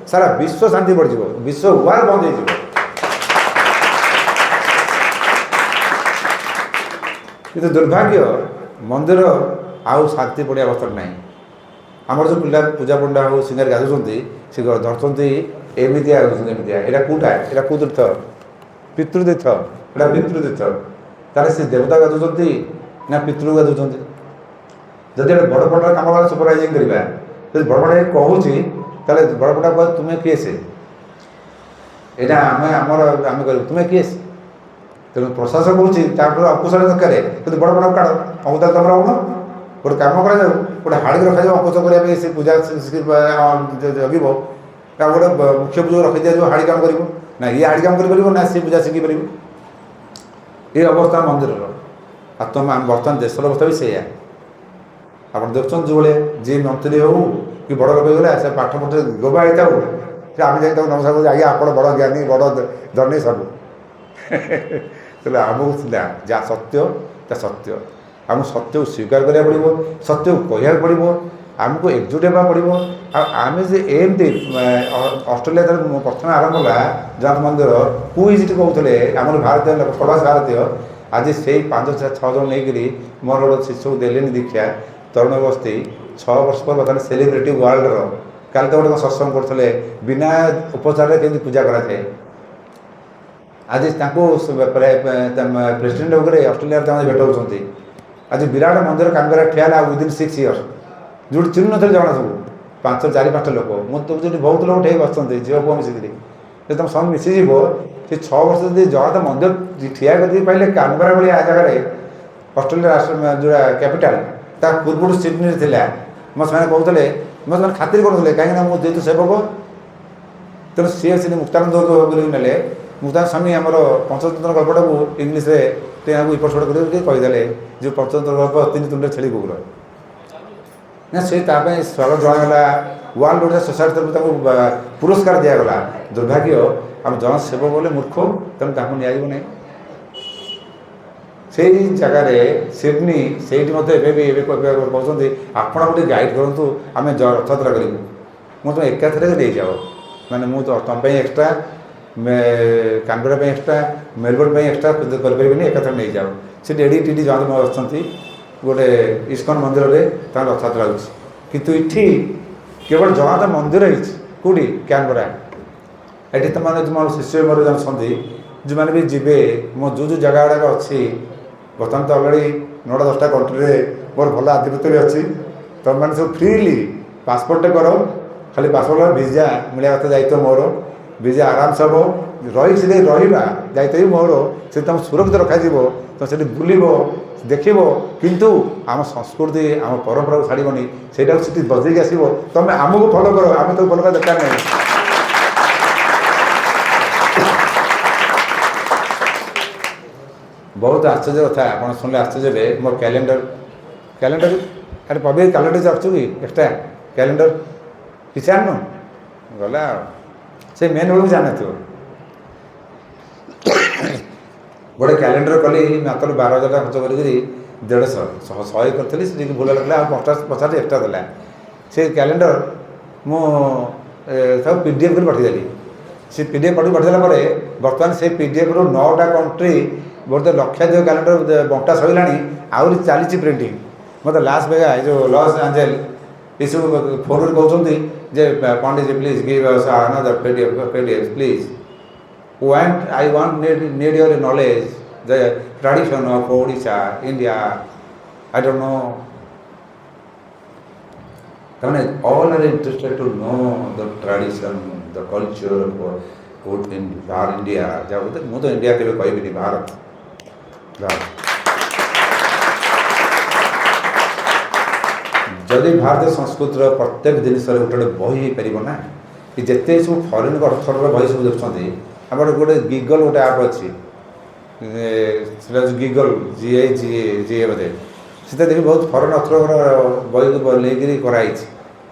ସାରା ବିଶ୍ୱ ଶାନ୍ତି ବଢ଼ିଯିବ, ବିଶ୍ୱ ୱାର୍ ବନ୍ଦ ହେଇଯିବ। କିନ୍ତୁ ଦୁର୍ଭାଗ୍ୟ ମନ୍ଦିର ଆଉ ଶାନ୍ତି ପଡ଼ିଆ ଅବସ୍ଥାରେ ନାହିଁ। ଆମର ଯେଉଁ ପିଲା ପୂଜା ପଣ୍ଡା ହେଉ ସିଙ୍ଗାରେ ଗାଧୁଛନ୍ତି, ସେ ଧରୁଛନ୍ତି ଏମିତିଆ ଗାଧୁଛନ୍ତି, ଏମିତିଆ। ଏଇଟା କେଉଁଟା? ଏଇଟା କେଉଁ ତୀର୍ଥ? ପିତୃତୀର୍ଥ। ଏଇଟା ପିତୃତୀର୍ଥ। ତାହେଲେ ସେ ଦେବତା ଗାଧୁଛନ୍ତି ନା ପିତୃ ଗାଧୁଛନ୍ତି? ଯଦି ଗୋଟେ ବଡ଼ ପଣ୍ଡାର କାମ କଲେ ସୁପରଭାଇଜିଂ କରିବା, ଯଦି ବଡ଼ ପଣ୍ଡା କହୁଛି ତାହେଲେ ବଡ଼ ପଣ୍ଡା କହ ତୁମେ କିଏ ସେ? ଏଇଟା ଆମେ କରିବୁ, ତୁମେ କିଏ ସେ? ତେଣୁ ପ୍ରଶାସନ କହୁଛି ତାପରେ ଅଙ୍କୁଶରେ ଦରକାର, କିନ୍ତୁ ବଡ଼ ବଡ଼ କାଢ଼ ଅଙ୍କୁଶ ତମର ହେଉନ। ଗୋଟେ କାମ କରାଯାଉ, ଗୋଟେ ହାଡ଼ିକି ରଖାଯାଉ ଅଙ୍କୁଶ କରିବା ପାଇଁ, ସେ ପୂଜା ଜଗିବ। ଆଉ ଗୋଟେ ମୁଖ୍ୟ ପୂଜା ରଖି ଦିଆଯିବ, ହାଡ଼ି କାମ କରିବ ନା? ଇଏ ହାଡ଼ି କାମ କରିପାରିବ ନା ସେ ପୂଜା ଶିଖିପାରିବ? ଏ ଅବସ୍ଥା ମନ୍ଦିରର। ଆଉ ବର୍ତ୍ତମାନ ଦେଶର ଅବସ୍ଥା ବି ସେଇଆ। ଆପଣ ଦେଖୁଛନ୍ତି ଯେଉଁଭଳିଆ ଯିଏ ମନ୍ତ୍ରୀ ହେଉ କି ବଡ଼ ଲୋକ ହେଇଗଲା, ସେ ପାଠ ଗୋବା ହେଇଥାଉ, ସେ ଆମେ ଯାଇ ତାକୁ ନମସ୍କାର କରୁଛୁ, ଆଜ୍ଞା ଆପଣ ବଡ଼ ଜ୍ଞାନୀ, ବଡ଼ ଧନୀ ସବୁ। ତେଣୁ ଆମକୁ ଥିଲା ଯାହା ସତ୍ୟ ତା ସତ୍ୟ, ଆମକୁ ସତ୍ୟକୁ ସ୍ୱୀକାର କରିବାକୁ ପଡ଼ିବ, ସତ୍ୟକୁ କହିବାକୁ ପଡ଼ିବ, ଆମକୁ ଏକଜୁଟ ହେବାକୁ ପଡ଼ିବ। ଆଉ ଆମେ ଯେ ଏମିତି ଅଷ୍ଟ୍ରେଲିଆ ଯେତେବେଳେ ପ୍ରଥମେ ଆରମ୍ଭ ହେଲା ଜଗନ୍ନାଥ ମନ୍ଦିର, କୁଇଜିଟ୍ କହୁଥିଲେ ଆମର ଭାରତୀୟ ଲୋକ, ପ୍ରବାସୀ ଭାରତୀୟ। ଆଜି ସେଇ 5-6 ଜଣ ନେଇକରି ମୋର ଗୋଟେ ଶିଶୁକୁ ଦେଲେନି ଦୀକ୍ଷା, ତରୁଣ ବସ୍ତି 6 ବର୍ଷ ପରେ ବର୍ତ୍ତମାନ ସେଲିବ୍ରିଟି ୱାର୍ଲଡର। କାଲି ତ ଗୋଟେ ସତ୍ସଙ୍ଗ କରୁଥିଲେ ବିନା ଉପଚାରରେ କେମିତି ପୂଜା କରାଯାଏ। ଆଜି ତାଙ୍କୁ ପ୍ରେସିଡେଣ୍ଟ ଉପରେ ଅଷ୍ଟ୍ରେଲିଆରେ ତାମାନେ ଭେଟ ହେଉଛନ୍ତି। ଆଜି ବିରାଟ ମନ୍ଦିର କାମ କରିବା ଠିଆ ହେଲା ୱିଦିନ୍ 6 ଇୟର୍ସ। ଯେଉଁଠି ଚିହ୍ନୁ ନଥିଲେ ଜଗନ୍ନାଥଙ୍କୁ 4-5 ଲୋକ, ମୁଁ ତ ସେଠି ବହୁତ ଲୋକ ଠିକ୍ ବସୁଛନ୍ତି ଝିଅ ପୁଅ ମିଶିକିରି। ଯଦି ତୁମ ସବୁ ମିଶିଯିବ, ସେ 6 ବର୍ଷ ଯଦି ଜଗନ୍ନାଥ ମନ୍ଦିର ଠିଆ କରିଦେଇ ପାଇଲେ କାମ କରିବା ଭଳିଆ ଜାଗାରେ, ଅଷ୍ଟ୍ରେଲିଆ ରାଷ୍ଟ୍ର ଯେଉଁଟା କ୍ୟାପିଟାଲ, ତା ପୂର୍ବରୁ ସିଡନୀରେ ଥିଲା। ସେମାନେ କହୁଥିଲେ, ସେମାନେ ଖାତିର କରୁଥିଲେ, କାହିଁକିନା ମୁଁ ଯେହେତୁ ସେବକ। ତେଣୁ ସିଏ ମୁକ୍ତାନନ୍ଦ ବୋଲି ନେଲେ। ମୁକ୍ତାନନ୍ଦ ସ୍ୱାମୀ ଆମର ପଞ୍ଚତନ୍ତ୍ର ଗଳ୍ପଟାକୁ ଇଂଲିଶରେ ତାଙ୍କୁ ଏପଟ ସେପଟ କରି କହିଦେଲେ, ଯେଉଁ ପଞ୍ଚତନ୍ତ୍ର ଗଳ୍ପ 3 ତୁଣ୍ଡରେ ଛେଳି କୁକୁର ନା, ସେ ତା ପାଇଁ ସ୍ୱାଗତ ଜଣାଗଲା। ୱାର୍ଲଡ ଓଡ଼ିଶା ସୋସାଇଟି ତରଫରୁ ତାଙ୍କୁ ପୁରସ୍କାର ଦିଆଗଲା। ଦୁର୍ଭାଗ୍ୟ ଆମ ଜନସେବକ ବୋଲେ ମୂର୍ଖ, ତେଣୁ ତାଙ୍କୁ ନିଆଯିବ ନାହିଁ। ସେଇ ଜାଗାରେ ସିଡନୀ, ସେଇଠି ମଧ୍ୟ ଏବେ କହୁଛନ୍ତି ଆପଣ ଗୋଟେ ଗାଇଡ଼ କରନ୍ତୁ, ଆମେ ରଥଯାତ୍ରା କରିବୁ। ମୁଁ ତୁମେ ଏକାଥରେ ନେଇଯାଅ, ମାନେ ମୁଁ ତ ତୁମ ପାଇଁ ଏକ୍ସଟ୍ରା, କାନବେରା ପାଇଁ ଏକ୍ସଟ୍ରା, ମେଲବୋର୍ଣ୍ଣ ପାଇଁ ଏକ୍ସଟ୍ରା କରିପାରିବିନି, ଏକାଥରେ ନେଇଯାଅ। ସେଠି ଏଡ଼ିଟି ଜଗନ୍ନାଥ ଅଛନ୍ତି ଗୋଟେ ଇସ୍କନ ମନ୍ଦିରରେ, ତାଙ୍କର ରଥଯାତ୍ରା ହେଉଛି। କିନ୍ତୁ ଏଠି କେବଳ ଜଗନ୍ନାଥ ମନ୍ଦିର ହେଇଛି। କେଉଁଠି? କ୍ୟାନବେରା। ଏଠି ତୁମମାନେ ମୋର ଶିଷ୍ୟ ମୋର ଜଣେ ଅଛନ୍ତି, ଯେଉଁମାନେ ବି ଯିବେ ମୋ ଯେଉଁ ଜାଗା ଗୁଡ଼ାକ ଅଛି ବର୍ତ୍ତମାନ ତ ଅଲରେଡ଼ି 9ଟା 10ଟା କଣ୍ଟ୍ରିରେ ମୋର ଭଲ ଆଧିପତ୍ୟ ବି ଅଛି। ତୁମେମାନେ ସବୁ ଫ୍ରିଲି ପାସପୋର୍ଟଟେ କର, ଖାଲି ପାସପୋର୍ଟ ଭିଜା ମିଳିବା କଥା ଦାୟିତ୍ୱ ମୋର। ଭିଜା ଆରାମସେ ହେବ, ସେଠି ରହିବା ଦାୟିତ୍ୱ ବି ମୋର। ସେଠି ତୁମ ସୁରକ୍ଷିତ ରଖାଯିବ, ତୁମେ ସେଠି ବୁଲିବ ଦେଖିବ, କିନ୍ତୁ ଆମ ସଂସ୍କୃତି ଆମ ପରମ୍ପରାକୁ ଛାଡ଼ିବନି, ସେଇଟାକୁ ସେଠି ବଜେଇକି ଆସିବ। ତୁମେ ଆମକୁ ଫଲୋ କର, ଆମେ ତାକୁ ଫଲୋ କରିବା ଦରକାର ନାହିଁ। ବହୁତ ଆଶ୍ଚର୍ଯ୍ୟ କଥା, ଆପଣ ଶୁଣିଲେ ଆଶ୍ଚର୍ଯ୍ୟ ହେବେ। ମୋ କ୍ୟାଲେଣ୍ଡର ଆରେ ପବି କ୍ୟାଲେଣ୍ଡର ରଖୁଛୁ କି ଏକ୍ସଟ୍ରା କ୍ୟାଲେଣ୍ଡର କିଛି ଆଣିନୁ? ଗଲା ଆଉ ସେ ମେନ୍ ବେଳକୁ ଜାଣିନଥିବ। ଗୋଟେ କ୍ୟାଲେଣ୍ଡର କଲି ମାତ୍ର 12,000 ଟଙ୍କା ଖର୍ଚ୍ଚ କରିକିରି 150 କରିଥିଲି। ସେଠିକି ଭୁଲ ରଖିଲା ଆଉ 50 ଏକ୍ସଟ୍ରା ଦେଲା। ସେ କ୍ୟାଲେଣ୍ଡର ମୁଁ ତାକୁ PDF କରି ପଠାଇଦେଲି। ସେ PDF ପଠାଇଦେଲା ପରେ ବର୍ତ୍ତମାନ ସେ PDFରୁ 9ଟା କଣ୍ଟ୍ରି ଗୋଟେ ଲକ୍ଷାଧିକ କ୍ୟାଲେଣ୍ଡର ବଣ୍ଟା ସରିଲାଣି, ଆହୁରି ଚାଲିଛି ପ୍ରିଣ୍ଟିଂ। ମୋତେ ଲାସ୍ ଭେଗାସ ଏ ଯେଉଁ ଲସ୍ ଆଞ୍ଜେଲ ଏସବୁ ଫୋନରେ କହୁଛନ୍ତି ଯେ Pandit please give us another PDF please. I want need your knowledge, the tradition of Odisha, India. I don't know. All are interested to know the tradition, the culture of India. ମୁଁ ତ ଇଣ୍ଡିଆ କେବେ କହିବିନି, ଭାରତ। ଯଦି ଭାରତୀୟ ସଂସ୍କୃତିର ପ୍ରତ୍ୟେକ ଜିନିଷରେ ଗୋଟେ ବହି ହେଇପାରିବ ନା, କି ଯେତେ ସବୁ ଫରେନ୍ ଅଥରର ବହି ସବୁ ଦେଖୁଛନ୍ତି। ଆମର ଗୋଟେ ଗିଗଲ୍ ଗୋଟେ ଆପ୍ ଅଛି, ସେଟା ହେଉଛି ଗିଗଲ୍ GIGA ବୋଧେ। ସେଟା ଦେଖି ବହୁତ ଫରେନ୍ ଅଥରର ବହିକୁ ନେଇକରି କରାହେଇଛି।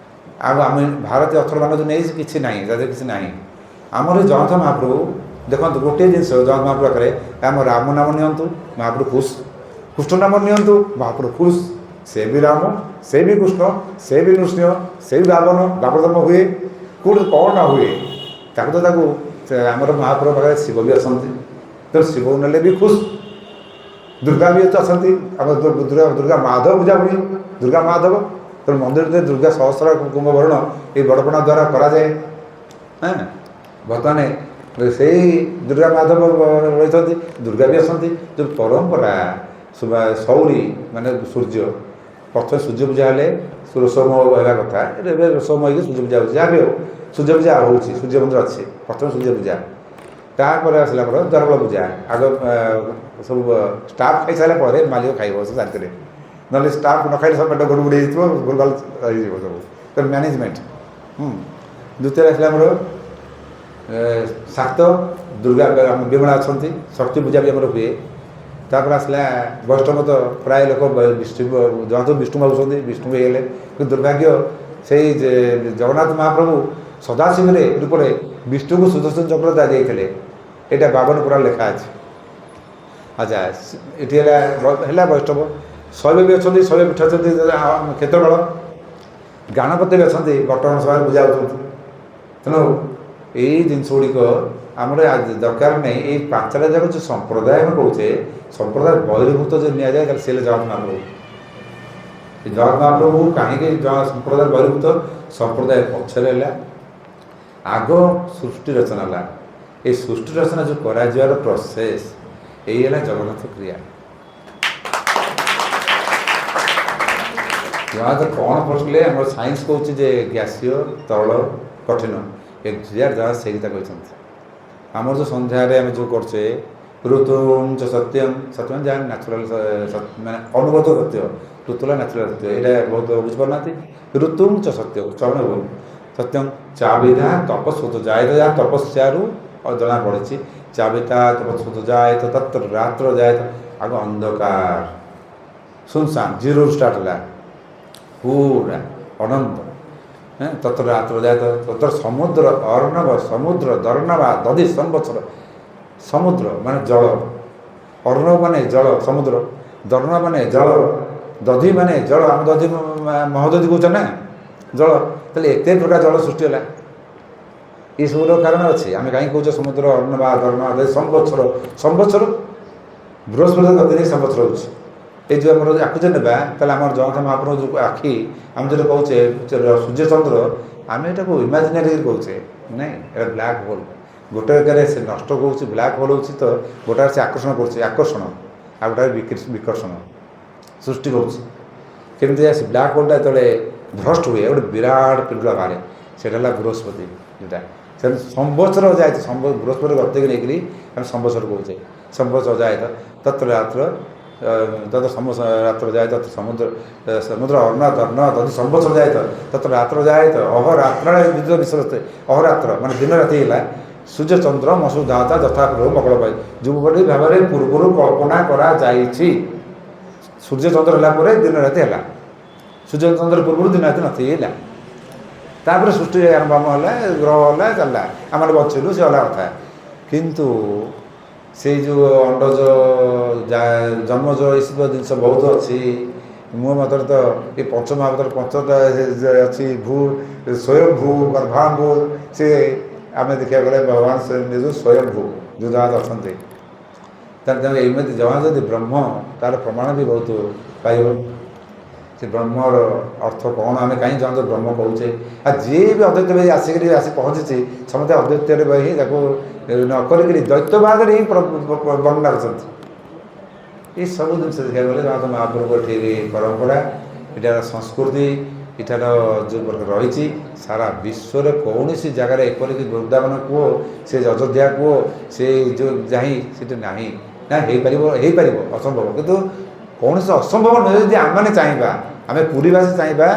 ଆଉ ଆମେ ଭାରତୀୟ ଅଥରମାନ ଯେଉଁ ନେଇଛି କିଛି ନାହିଁ, ତା ଦେହରେ କିଛି ନାହିଁ। ଆମର ଜଗନ୍ନାଥ ମହାପ୍ରଭୁ ଦେଖନ୍ତୁ ଗୋଟିଏ ଜିନିଷ, ଜଗନ୍ନାଥ ମହାପ୍ରଭୁ ପାଖରେ ଆମ ରାମ ନାମ ନିଅନ୍ତୁ ମହାପ୍ରଭୁ ଖୁସ୍, କୃଷ୍ଣ ନାମ ନିଅନ୍ତୁ ମହାପ୍ରଭୁ ଖୁସ୍। ସେ ବି ରାମ, ସେ ବି କୃଷ୍ଣ, ସେ ବି ନୃସିଂହ, ସେ ବି ବାବନ ଧର୍ମ ହୁଏ। କେଉଁଠି କ'ଣ ନ ହୁଏ ତାକୁ ଆମର ମହାପ୍ରଭୁ ପାଖରେ ଶିବ ବି ଅଛନ୍ତି, ତେଣୁ ଶିବକୁ ନେଲେ ବି ଖୁସ୍। ଦୁର୍ଗା ବି ଅଛନ୍ତି, ଆମ ଦୁର୍ଗା ମାଧବ ପୂଜା ହୁଏ, ଦୁର୍ଗା ମାଧବ। ତେଣୁ ମନ୍ଦିରରେ ଦୁର୍ଗା ସହସ୍ର କୁମ୍ଭବରଣ ଏଇ ବଡ଼ପଣା ଦ୍ୱାରା କରାଯାଏ। ବର୍ତ୍ତମାନ ସେଇ ଦୁର୍ଗା ମାଧବ ରହିଛନ୍ତି, ଦୁର୍ଗା ବି ଅଛନ୍ତି। ଯେଉଁ ପରମ୍ପରା ସୌରୀ ମାନେ ସୂର୍ଯ୍ୟ, ପ୍ରଥମେ ସୂର୍ଯ୍ୟ ପୂଜା ହେଲେ ରୋଷମୟ ହେବା କଥା, ଏବେ ରୋଷମୟ ହେଇକି ସୂର୍ଯ୍ୟ ପୂଜା ହେଉଛି। ଯାହା ବି ହଉ ସୂର୍ଯ୍ୟ ପୂଜା ହେଉଛି, ସୂର୍ଯ୍ୟ ମନ୍ଦିର ଅଛି, ପ୍ରଥମେ ସୂର୍ଯ୍ୟ ପୂଜା। ତାପରେ ଆସିଲା ପରେ ଦ୍ୱାରପାଳ ପୂଜା। ଆଗ ସବୁ ଷ୍ଟାଫ୍ ଖାଇସାରିଲା ପରେ ମାଲିକ ଖାଇବ ସେ ଶାନ୍ତିରେ, ନହେଲେ ଷ୍ଟାଫ୍ ନ ଖାଇଲେ ସବୁ ପେଟ ଘୋଡ଼ ଘୋଡ଼ି ହେଇଯିବ, ଭୁଲଭାଲ ହେଇଯିବ ସବୁ। ତେଣୁ ମ୍ୟାନେଜମେଣ୍ଟ। ଦ୍ୱିତୀୟରେ ଆସିଲା ଆମର ଶାକ୍ତ ଦୁର୍ଗା ବିମଳା ଅଛନ୍ତି, ଶକ୍ତି ପୂଜା ବି ଆମର ହୁଏ। ତାପରେ ଆସିଲା ବୈଷ୍ଣବ, ତ ପ୍ରାୟ ଲୋକ ଜଗନ୍ନାଥ ବିଷ୍ଣୁ ଭାବୁଛନ୍ତି, ବିଷ୍ଣୁ ହେଇଗଲେ। କିନ୍ତୁ ଦୁର୍ଭାଗ୍ୟ ସେଇ ଜଗନ୍ନାଥ ମହାପ୍ରଭୁ ସଦାଶିବରେ ରୂପରେ ବିଷ୍ଣୁଙ୍କୁ ସୁଦର୍ଶନ ଚକ୍ର ଦେଇଥିଲେ। ଏଇଟା 52 ପୁରାଣ ଲେଖା ଅଛି। ଆଚ୍ଛା, ଏଠି ହେଲା ବୈଷ୍ଣବ। ଶୈବ ବି ଅଛନ୍ତି, ଶୈବ ପୀଠ ଅଛନ୍ତି କ୍ଷେତ୍ରପାଳ। ଗାଣପତ୍ୟ ବି ଅଛନ୍ତି, ବର୍ତ୍ତମାନ ସଭାରେ ପୂଜା ହେଉଛନ୍ତି। ତେଣୁ ଏଇ ଜିନିଷ ଗୁଡ଼ିକ ଆମର ଦରକାର ନାହିଁ। ଏଇ 5ଟା ଯାକ ଯେଉଁ ସମ୍ପ୍ରଦାୟ ଆମେ କହୁଛେ, ସମ୍ପ୍ରଦାୟ ବହିର୍ଭୂତ ଯେଉଁ ନିଆଯାଏ ତାହେଲେ ସେ ହେଲେ ଜଗନ୍ନାଥ ମହାପ୍ରଭୁ। ଜଗନ୍ନାଥ ମହାପ୍ରଭୁ କାହିଁକି ସମ୍ପ୍ରଦାୟ ବହିର୍ଭୂତ? ସମ୍ପ୍ରଦାୟ ପଛରେ ହେଲା, ଆଗ ସୃଷ୍ଟି ରଚନା ହେଲା। এই ସୃଷ୍ଟି ରଚନା ଯେଉଁ କରାଯିବାର ପ୍ରୋସେସ୍, ଏଇ ହେଲା ଜଗନ୍ନାଥ କ୍ରିୟା। ଜଗନ୍ନାଥ କ'ଣ ପଢ଼ିଲେ? ଆମର ସାଇନ୍ସ କହୁଛି ଯେ ଗ୍ୟାସୀୟ, ତରଳ, କଠିନ, ଏ କ୍ରିୟା ଜଗନ୍ନାଥ ସେଇ କଥା କହିଛନ୍ତି। ଆମର ଯେଉଁ ସନ୍ଧ୍ୟାରେ ଆମେ ଯେଉଁ କରୁଛେ ଋତୁଞ୍ଚ ସତ୍ୟମ୍, ସତ୍ୟମ୍ ଯାହା ନ୍ୟାଚୁରାଲ ମାନେ ଅନୁଗତ ସତ୍ୟ, ଋତୁ ହେଲା ନ୍ୟାଚୁରାଲ ସତ୍ୟ। ଏଇଟା ବହୁତ ବୁଝିପାରୁନାହାନ୍ତି। ଋତୁଞ୍ଚ ସତ୍ୟ ଚରଣ ସତ୍ୟମ୍ ଚାବିଧା ତପସ୍ୱତ ଯାଏ, ଯାହା ତପସ୍ୟାରୁ ଜଣାପଡ଼ିଛି। ଚାବିତା ତପସ୍ୱତ ଯାଏ ତ ତତ୍ର ରାତ୍ର ଯାଏ, ଆଗ ଅନ୍ଧକାର ଶୂନଶାନ, ଜିରୋରୁ ଷ୍ଟାର୍ଟ ହେଲା ପୁରା ଅନନ୍ତ। ତତ୍ର ରାତ୍ର ଯାଏ, ତତ୍ର ସମୁଦ୍ର ଅର୍ଣ୍ଣବ, ସମୁଦ୍ର ଦର୍ଣ୍ଣବା ଦଧି ସମ୍ବତ୍ସର। ସମୁଦ୍ର ମାନେ ଜଳ, ଅର୍ଣ୍ଣବ ମାନେ ଜଳ ସମୁଦ୍ର, ଦର୍ଣ୍ଣ ମାନେ ଜଳ, ଦଧି ମାନେ ଜଳ। ଆମ ଦଧି ମହୋଦଧି କହୁଛ ନା ଜଳ। ତାହେଲେ ଏତେ ପ୍ରକାର ଜଳ ସୃଷ୍ଟି ହେଲା। ଏସବୁର କାରଣ ଅଛି। ଆମେ କାହିଁକି କହୁଛେ ସମୁଦ୍ର ଅର୍ଣ୍ଣବା ଦର୍ଣ୍ଣ ଦଧି ସମ୍ବତ୍ସର? ସମ୍ବତ୍ସର ବୃହସ୍ପତି ଗତି ନେଇ ସମ୍ବତ୍ସର ହେଉଛି। এই যে আমরা আঁকুছে নেবা, তাহলে আমার জগন্নাଥ মহাপ্রভু ଯେଉଁ ଆଖି ଆମେ যেটা କହୁଛେ ସୂର୍ଯ୍ୟ ଚନ୍ଦ୍ର, ଆମେ ଏଟାକୁ ଇମାଜିନାରୀ କହୁଛେ ନାଇଁ, ଏଇଟା ବ୍ଲାକ୍ ହୋଲ୍। ଗୋଟେ ଜାଗାରେ ସେ ନଷ୍ଟ କରୁଛି, ବ୍ଲାକ୍ ହୋଲ୍ ହେଉଛି, ତ ଗୋଟାରେ ସେ ଆକର୍ଷଣ କରୁଛି, ଆକର୍ଷଣ, ଆଉ ଗୋଟାରେ ବିକର୍ଷଣ ସୃଷ୍ଟି କରୁଛି। କେମିତି ସେ ବ୍ଲାକ୍ ହୋଲ୍ଟା ଯେତେବେଳେ ଭ୍ରଷ୍ଟ ହୁଏ, ଗୋଟେ ବିରାଟ ପିଣ୍ଡୁଳା ବାହାରେ, ସେଇଟା ହେଲା ବୃହସ୍ପତି। ଯେଉଁଟା ସେ ସମ୍ବତ୍ସର ଅଜାୟତ, ବୃହସ୍ପତି ଗତିକି ନେଇକରି ଆମେ ସମ୍ବତ୍ସର କହୁଛେ, ସମ୍ବତ୍ସର ଅଜାୟତ ତତ୍ର ରାତ୍ର ତତ ରାତ୍ର ଯାଏ, ତତ ସମୁଦ୍ର ଅର୍ଣ୍ଣ ତଦ ସମ୍ବତ୍ସର ଯାଏତ, ତତ୍ର ରାତ୍ର ଯାଏତ ଅହରାତ୍ର ବିଦ୍ୟୁତ ବିଶ୍ୱସ୍ତେ। ଅହରାତ୍ର ମାନେ ଦିନ ରାତି ହେଲା, ସୂର୍ଯ୍ୟ ଚନ୍ଦ୍ର ମସୁ ଦାତା ଯଥାପୂର୍ବ ମକଳ ପାଇ, ଯେଉଁଭଳି ଭାବରେ ପୂର୍ବରୁ କଳ୍ପନା କରାଯାଇଛି। ସୂର୍ଯ୍ୟ ଚନ୍ଦ୍ର ହେଲା ପରେ ଦିନ ରାତି ହେଲା, ସୂର୍ଯ୍ୟ ଚନ୍ଦ୍ର ପୂର୍ବରୁ ଦିନ ରାତି ନଥିଲା। ତାପରେ ସୃଷ୍ଟି ଆରମ୍ଭ ହେଲା, ଗ୍ରହ ହେଲା, ଚାଲିଲା, ଆମର ବଞ୍ଚିଲୁ, ସେ ଅଲଗା କଥା। କିନ୍ତୁ ସେଇ ଯେଉଁ ଅଣ୍ଡଜ ଜନ୍ମଜ ଏସବୁ ଜିନିଷ ବହୁତ ଅଛି। ମୋ ମତରେ ତ ଏ ପଞ୍ଚମହାଭୂତରେ ପଞ୍ଚଟା ଅଛି, ଭୂ ସ୍ୱୟଂ ଭୂ ଗର୍ଭାମ୍ଭୂ, ସେ ଆମେ ଦେଖିବାକୁ ଗଲେ ଭଗବାନ ନିଜକୁ ସ୍ୱୟଂ ଭୂ ଯେଉଁ ଜଗନ୍ନାଥ ଅଛନ୍ତି। ତାହେଲେ ଏମିତି ଜଗନ୍ନାଥ ଯଦି ବ୍ରହ୍ମ, ତା'ର ପ୍ରମାଣ ବି ବହୁତ ପାଇବ। ସେ ବ୍ରହ୍ମର ଅର୍ଥ କ'ଣ, ଆମେ କାହିଁକି ଜଗନ୍ନାଥ ବ୍ରହ୍ମ କହୁଛେ? ଆଉ ଯିଏ ବି ଅଦ୍ୱୈତ ଭାଇ ଆସିକରି ଆସି ପହଞ୍ଚିଛି, ସମସ୍ତେ ଅଦ୍ୱୈତରେ ହିଁ ତାକୁ ନ କରିକିରି ଦ୍ୱୈତବାଦରେ ହିଁ ବର୍ଣ୍ଣନା କରିଛନ୍ତି। ଏସବୁ ଜିନିଷ ଦେଖିବାକୁ ଗଲେ ଜଗନ୍ନାଥ ମହାପ୍ରଭୁଙ୍କ ଏଠି ପରମ୍ପରା, ଏଠାର ସଂସ୍କୃତି, ଏଠାର ଯେଉଁ ରହିଛି, ସାରା ବିଶ୍ୱରେ କୌଣସି ଜାଗାରେ ଏପରିକି ବୃନ୍ଦାବନ କୁହ, ସେ ଅଯୋଧ୍ୟା କୁହ, ସେ ଯେଉଁ ଯାହିଁ ସେଠି ନାହିଁ। ନା ହେଇପାରିବ, ହେଇପାରିବ, ଅସମ୍ଭବ, କିନ୍ତୁ କୌଣସି ଅସମ୍ଭବ ନୁହେଁ ଯଦି ଆମେମାନେ ଚାହିଁବା। ଆମେ ପୁରୀବାସୀ ଚାହିଁବା,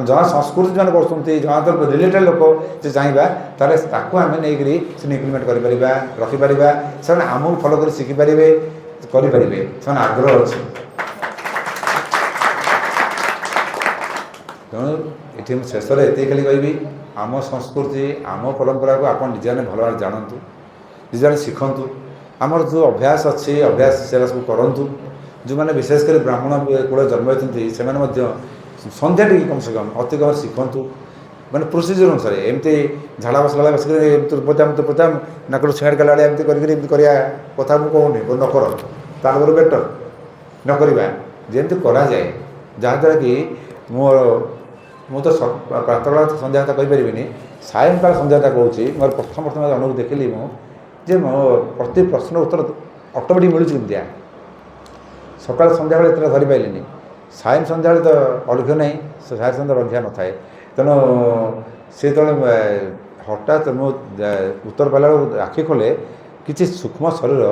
ଜଣା ସଂସ୍କୃତି ଯେଉଁମାନେ କରୁଛନ୍ତି, ଜଗନ୍ନାଥ ରିଲେଟେଡ଼ ଲୋକ ଯେ ଚାହିଁବା, ତାହେଲେ ତାକୁ ଆମେ ନେଇକରି ସେ ଇମ୍ପ୍ଲିମେଣ୍ଟ କରିପାରିବା, ରଖିପାରିବା। ସେମାନେ ଆମକୁ ଫଲୋ କରି ଶିଖିପାରିବେ, କରିପାରିବେ, ସେମାନେ ଆଗ୍ରହ ଅଛି। ତେଣୁ ଏଠି ମୁଁ ଶେଷରେ ଏତିକି ଖାଲି କହିବି, ଆମ ସଂସ୍କୃତି, ଆମ ପରମ୍ପରାକୁ ଆପଣ ନିଜେ ଭଲ ଭାବରେ ଜାଣନ୍ତୁ, ନିଜେ ଶିଖନ୍ତୁ। ଆମର ଯେଉଁ ଅଭ୍ୟାସ ଅଛି, ଅଭ୍ୟାସ ସେରା ସବୁ କରନ୍ତୁ। ଯେଉଁମାନେ ବିଶେଷ କରି ବ୍ରାହ୍ମଣ କୂଳରେ ଜନ୍ମ ହୋଇଛନ୍ତି, ସେମାନେ ମଧ୍ୟ ସନ୍ଧ୍ୟା ଟିକେ କମ୍ ସେ କମ୍ ଅତି କମ୍ ଶିଖନ୍ତୁ। ମାନେ ପ୍ରୋସିଜର ଅନୁସାରେ, ଏମିତି ଝାଡ଼ା ବସିଲା ବସିକରି ଏମିତି ପଚାମ ନାକରୁ ଛିଆଡ଼ି କଲା ଭଳିଆ ଏମିତି କରିକିରି ଏମିତି କରିବା କଥା ମୁଁ କହୁନି, ନ କର, ତାପରେ ବେଟର ନ କରିବା, ଯେମିତି କରାଯାଏ। ଯାହାଦ୍ୱାରା କି ମୁଁ ତ ପ୍ରାତଃକାଳ ସନ୍ଧ୍ୟାଟା କହିପାରିବିନି, ସାୟଂକାଳ ସନ୍ଧ୍ୟାଟା କହୁଛି। ମୋର ପ୍ରଥମ ଅନୁଭୂତି ଦେଖିଲି ମୁଁ ଯେ ମୋ ପ୍ରତି ପ୍ରଶ୍ନର ଉତ୍ତର ଅଟୋମେଟିକ୍ ମିଳୁଛି କେମିତିଆ। ସକାଳ ସନ୍ଧ୍ୟାବେଳେ ଏତେଟା ଧରିପାରିଲିନି, ସାୟଂ ସନ୍ଧ୍ୟାବେଳେ ତ ଅର୍ଘ୍ୟ ନାହିଁ, ସାୟଂ ସନ୍ଧ୍ୟାରେ ଅର୍ଘ୍ୟ ନଥାଏ। ତେଣୁ ସେ ଯେତେବେଳେ ହଠାତ୍ ମୁଁ ଉତ୍ତର ପାଇଲା ବେଳକୁ ଆଖି ଖୋଲେ, କିଛି ସୂକ୍ଷ୍ମ ଶରୀର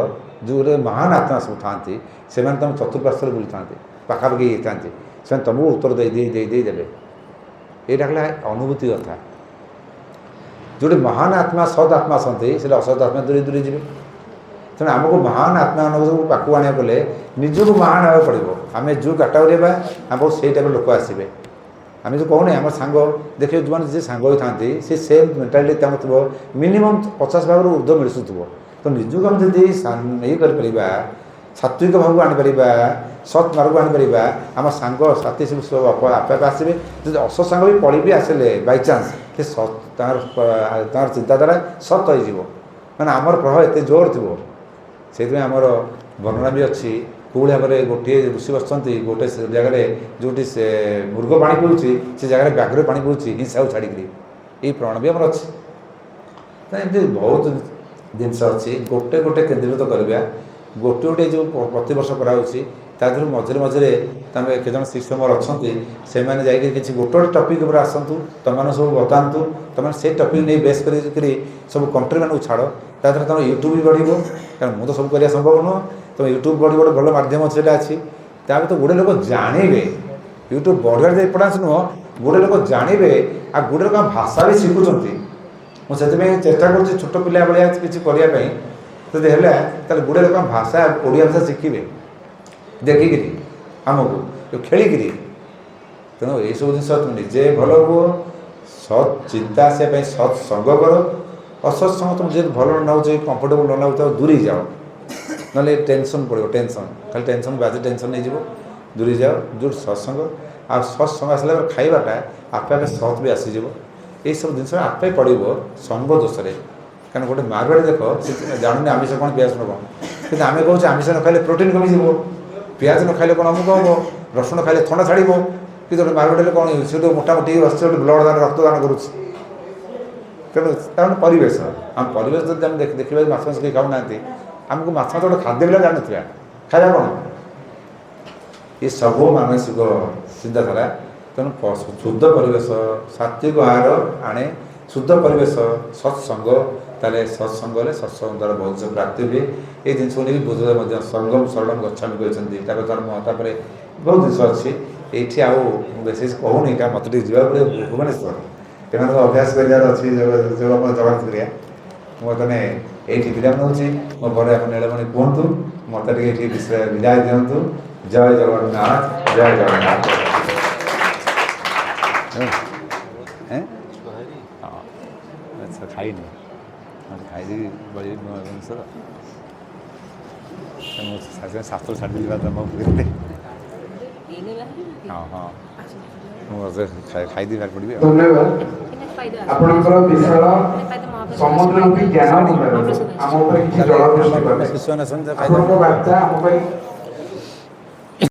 ଯେଉଁରେ ମହାନ ଆତ୍ମା ସବୁ ଥାଆନ୍ତି, ସେମାନେ ତୁମ ଚତୁଃପାର୍ଶ୍ୱରେ ବୁଲିଥାନ୍ତି, ପାଖାପାଖି ହେଇଥାନ୍ତି, ସେମାନେ ତୁମକୁ ଉତ୍ତର ଦେବେ। ଏଇଟା ହେଲା ଅନୁଭୂତି କଥା। ଯେଉଁଠି ମହାନ ଆତ୍ମା ସତ୍ ଆତ୍ମା ଆସନ୍ତି, ସେଠି ଅସତ୍ ଆତ୍ମା ଦୂରେଇ ଯିବେ। ତେଣୁ ଆମକୁ ମହାନ ଆତ୍ମାମାନଙ୍କୁ ସବୁ ପାଖକୁ ଆଣିବାକୁ ଗଲେ ନିଜକୁ ମହାନ ହେବାକୁ ପଡ଼ିବ। ଆମେ ଯେଉଁ କାଟାଗୋରୀ ହେବା, ଆମକୁ ସେଇ ଟାଇପ୍ର ଲୋକ ଆସିବେ। ଆମେ ଯେଉଁ କହୁନି, ଆମ ସାଙ୍ଗ ଦେଖିବେ, ଯେଉଁମାନେ ଯିଏ ସାଙ୍ଗ ହୋଇଥାନ୍ତି, ସେ ସେମ୍ ମେଣ୍ଟାଲିଟି ତାଙ୍କର ଥିବ, ମିନିମମ୍ 50 ଭାଗରୁ ଉର୍ଦ୍ଧ୍ୱ ମିଳିସୁଥିବ। ତ ନିଜକୁ ଆମେ ଯଦି ଇଏ କରିପାରିବା, ସାତ୍ଵିକ ଭାବକୁ ଆଣିପାରିବା, ସତ୍ ମାର୍ଗକୁ ଆଣିପାରିବା, ଆମ ସାଙ୍ଗ ସାଥୀ ସବୁ ଆପେ ଆପେ ଆସିବେ। ଯଦି ଅସତ୍ ସାଙ୍ଗ ବି ପଡ଼ି ବି ଆସିଲେ ବାଇଚାନ୍ସ, ସେ ସତ୍ ତାଙ୍କର ଚିନ୍ତାଧାରା ସତ୍ ହୋଇଯିବ। ମାନେ ଆମର ପ୍ରଭାବ ଏତେ ଜୋର ଥିବ। ସେଇଥିପାଇଁ ଆମର ବର୍ଣ୍ଣନା ବି ଅଛି, କେଉଁଭଳି ଭାବରେ ଗୋଟିଏ ଋଷି ବସିଛନ୍ତି ଗୋଟେ ଜାଗାରେ, ଯେଉଁଠି ସେ ମୃଗ ପାଣି ପିଉଛି, ସେ ଜାଗାରେ ବ୍ୟାଘ୍ର ପାଣି ପିଉଛି, ହିଂସାକୁ ଛାଡ଼ିକିରି। ଏଇ ପ୍ରମାଣ ବି ଆମର ଅଛି। ଏମିତି ବହୁତ ଜିନିଷ ଅଛି। ଗୋଟେ କେନ୍ଦ୍ରୀଭୂତ କରିବା, ଗୋଟେ ଯେଉଁ ପ୍ରତିବର୍ଷ କରାହେଉଛି, ତା ଦେହରୁ ମଝିରେ ତୁମେ କେତେଜଣ ଶିଷ୍ୟ ମୋର ଅଛନ୍ତି, ସେମାନେ ଯାଇକି କିଛି ଗୋଟେ ଟପିକ୍ ଉପରେ ଆସନ୍ତୁ, ତୁମମାନେ ସବୁ ବତାନ୍ତୁ, ତୁମେ ସେଇ ଟପିକ୍ ନେଇ ବେସ୍ କରିକିରି ସବୁ କଣ୍ଟ୍ରିମାନଙ୍କୁ ଛାଡ଼। ତା ଦେହରେ ତୁମର ୟୁଟ୍ୟୁବ୍ ବି ବଢ଼ିବ, କାରଣ ମୁଁ ତ ସବୁ କରିବା ସମ୍ଭବ ନୁହଁ। ତୁମେ ୟୁଟ୍ୟୁବ୍ ବଢ଼ିବ, ଗୋଟେ ଭଲ ମାଧ୍ୟମ ସେଇଟା ଅଛି। ତା ଭିତରେ ଗୋଟେ ଲୋକ ଜାଣିବେ, ୟୁଟ୍ୟୁବ୍ ବଢ଼ିବାର ଯେ ଇମ୍ପୋର୍ଟାନ୍ସ ନୁହଁ, ଗୋଟେ ଲୋକ ଜାଣିବେ, ଆଉ ଗୋଟେ ଲୋକ ଭାଷା ବି ଶିଖୁଛନ୍ତି। ମୁଁ ସେଥିପାଇଁ ଚେଷ୍ଟା କରୁଛି ଛୋଟ ପିଲା ଭଳିଆ କିଛି କରିବା ପାଇଁ। ଯଦି ହେଲା, ତାହେଲେ ଗୋଟେ ଲୋକ ଭାଷା, ଓଡ଼ିଆ ଭାଷା ଶିଖିବେ ଦେଖିକିରି, ଆମକୁ ଖେଳିକିରି। ତେଣୁ ଏଇସବୁ ଜିନିଷ ତୁମେ ନିଜେ ଭଲ ହୁଅ, ସତ୍ ଚିନ୍ତା ଆସିବା ପାଇଁ ସତ୍ ସଙ୍ଗ କର। ଅସତ୍ ସଙ୍ଗ ତୁମେ ଯଦି ଭଲ ନ ଲାଗୁଛି, କମ୍ଫର୍ଟେବୁଲ୍ ନ ଲାଗୁଛି, ଦୂରେଇ ଯାଅ। ନହେଲେ ଟେନସନ୍ ପଡ଼ିବ, ଖାଲି ଟେନସନ୍ ବାଜେ ଟେନସନ୍ ନେଇଯିବ। ଦୂରେଇ ଯାଅ। ଯେଉଁ ସତ୍ସଙ୍ଗ, ଆଉ ସତ୍ସଙ୍ଗ ଆସିଲା ପରେ ଖାଇବାଟା ଆପେ ଆପେ ସତ୍ ବି ଆସିଯିବ। ଏଇସବୁ ଜିନିଷ ଆପେ ପଡ଼ିବ ସଙ୍ଗ ଦୋଷରେ। କାରଣ ଗୋଟେ ମାରବାଡ଼ି ଦେଖ, ସେ ଜାଣୁନି ଆମିଷ କ'ଣ ପିଆଜ କ'ଣ, କିନ୍ତୁ ଆମେ କହୁଛେ ଆମିଷ ନ ଖାଇଲେ ପ୍ରୋଟିନ୍ କମିଯିବ, ପିଆଜ ନ ଖାଇଲେ କ'ଣ ଅମୁକ ହେବ, ରସୁଣ ଖାଇଲେ ଥଣ୍ଡା ଛାଡ଼ିବ। କିନ୍ତୁ ଗୋଟେ ମାରବାଡ଼ିରେ କ'ଣ, ସେ ଗୋଟେ ମୋଟାମୋଟି ବସିଛି, ଗୋଟେ ବ୍ଲଡ଼ ଦାନ, ରକ୍ତଦାନ କରୁଛି। ତ ତେଣୁ ତାମାନେ ପରିବେଶ ଆମ ପରିବେଶ ଯଦି ଆମେ ଦେଖିବା ମାଛ ମାଂସ କେହି ଖାଉନାହାନ୍ତି ଆମକୁ ମାଛ ମାଂସ ଗୋଟେ ଖାଦ୍ୟ ବୋଲି ଜାଣିନଥିବା ଖାଇବା କ'ଣ ଏସବୁ ମାନସିକ ଚିନ୍ତାଧାରା। ତେଣୁ ଶୁଦ୍ଧ ପରିବେଶ ସାତ୍ଵିକ ଆହାର ଆଣେ ଶୁଦ୍ଧ ପରିବେଶ ସତ୍ସଙ୍ଗ ତାହେଲେ ସତ୍ସଙ୍ଗରେ ସତ୍ସଙ୍ଗ ଦ୍ୱାରା ବହୁତ ପ୍ରାପ୍ତି ହୁଏ। ଏଇ ଜିନିଷକୁ ନେଇକି ବୁଝରେ ମଧ୍ୟ ସଙ୍ଗମ ଶରଣମ ଗଚ୍ଛାମି କହିଛନ୍ତି ତାଙ୍କ ଧର୍ମ। ତାପରେ ବହୁତ ଜିନିଷ ଅଛି ଏଇଠି ଆଉ ବେଶୀ କହୁନି କାରଣ ମୋତେ ଟିକେ ଯିବାକୁ ପଡ଼ିବ ଭୁବନେଶ୍ୱର ତେଣୁ ଅଭ୍ୟାସ କରିବାର ଅଛି ଯୋଉ ଆପଣ ଜଗନ୍ନାଥ କ୍ରିୟା। ମୁଁ ବର୍ତ୍ତମାନେ ଏଇଠି ବିରାମ ନେଉଛି ମୋ ଘରେ ଆପଣ ନୀଳମଣି କୁହନ୍ତୁ ମୋତେ ଟିକେ ଏଠି ବିଦାୟ ଦିଅନ୍ତୁ। ଜୟ ଜଗନ୍ନାଥ ଜୟ ଜଗନ୍ନାଥ। ଆଚ୍ଛା ଖାଇନି ଖାଇଦେବି ଭୁବନେଶ୍ୱର ଶାସ୍ତ୍ର ଛାଡ଼ି ଯିବା ତମ ବୁଝିଲେ ହଁ ହଁ ମୁଁ ଖାଇଦେଇ ବାହାରି ପଡ଼ିବି। ଧନ୍ୟବାଦ ଆପଣଙ୍କର ବିଶାଳ ସମୁଦ୍ରମୁଖୀ ଜ୍ଞାନ ଭଣ୍ଡାର ଆମ ଉପରେ କିଛି ଜଳ ସୃଷ୍ଟି କଲେ। ଆପଣଙ୍କ ବାର୍ତ୍ତା ଆମ ପାଇଁ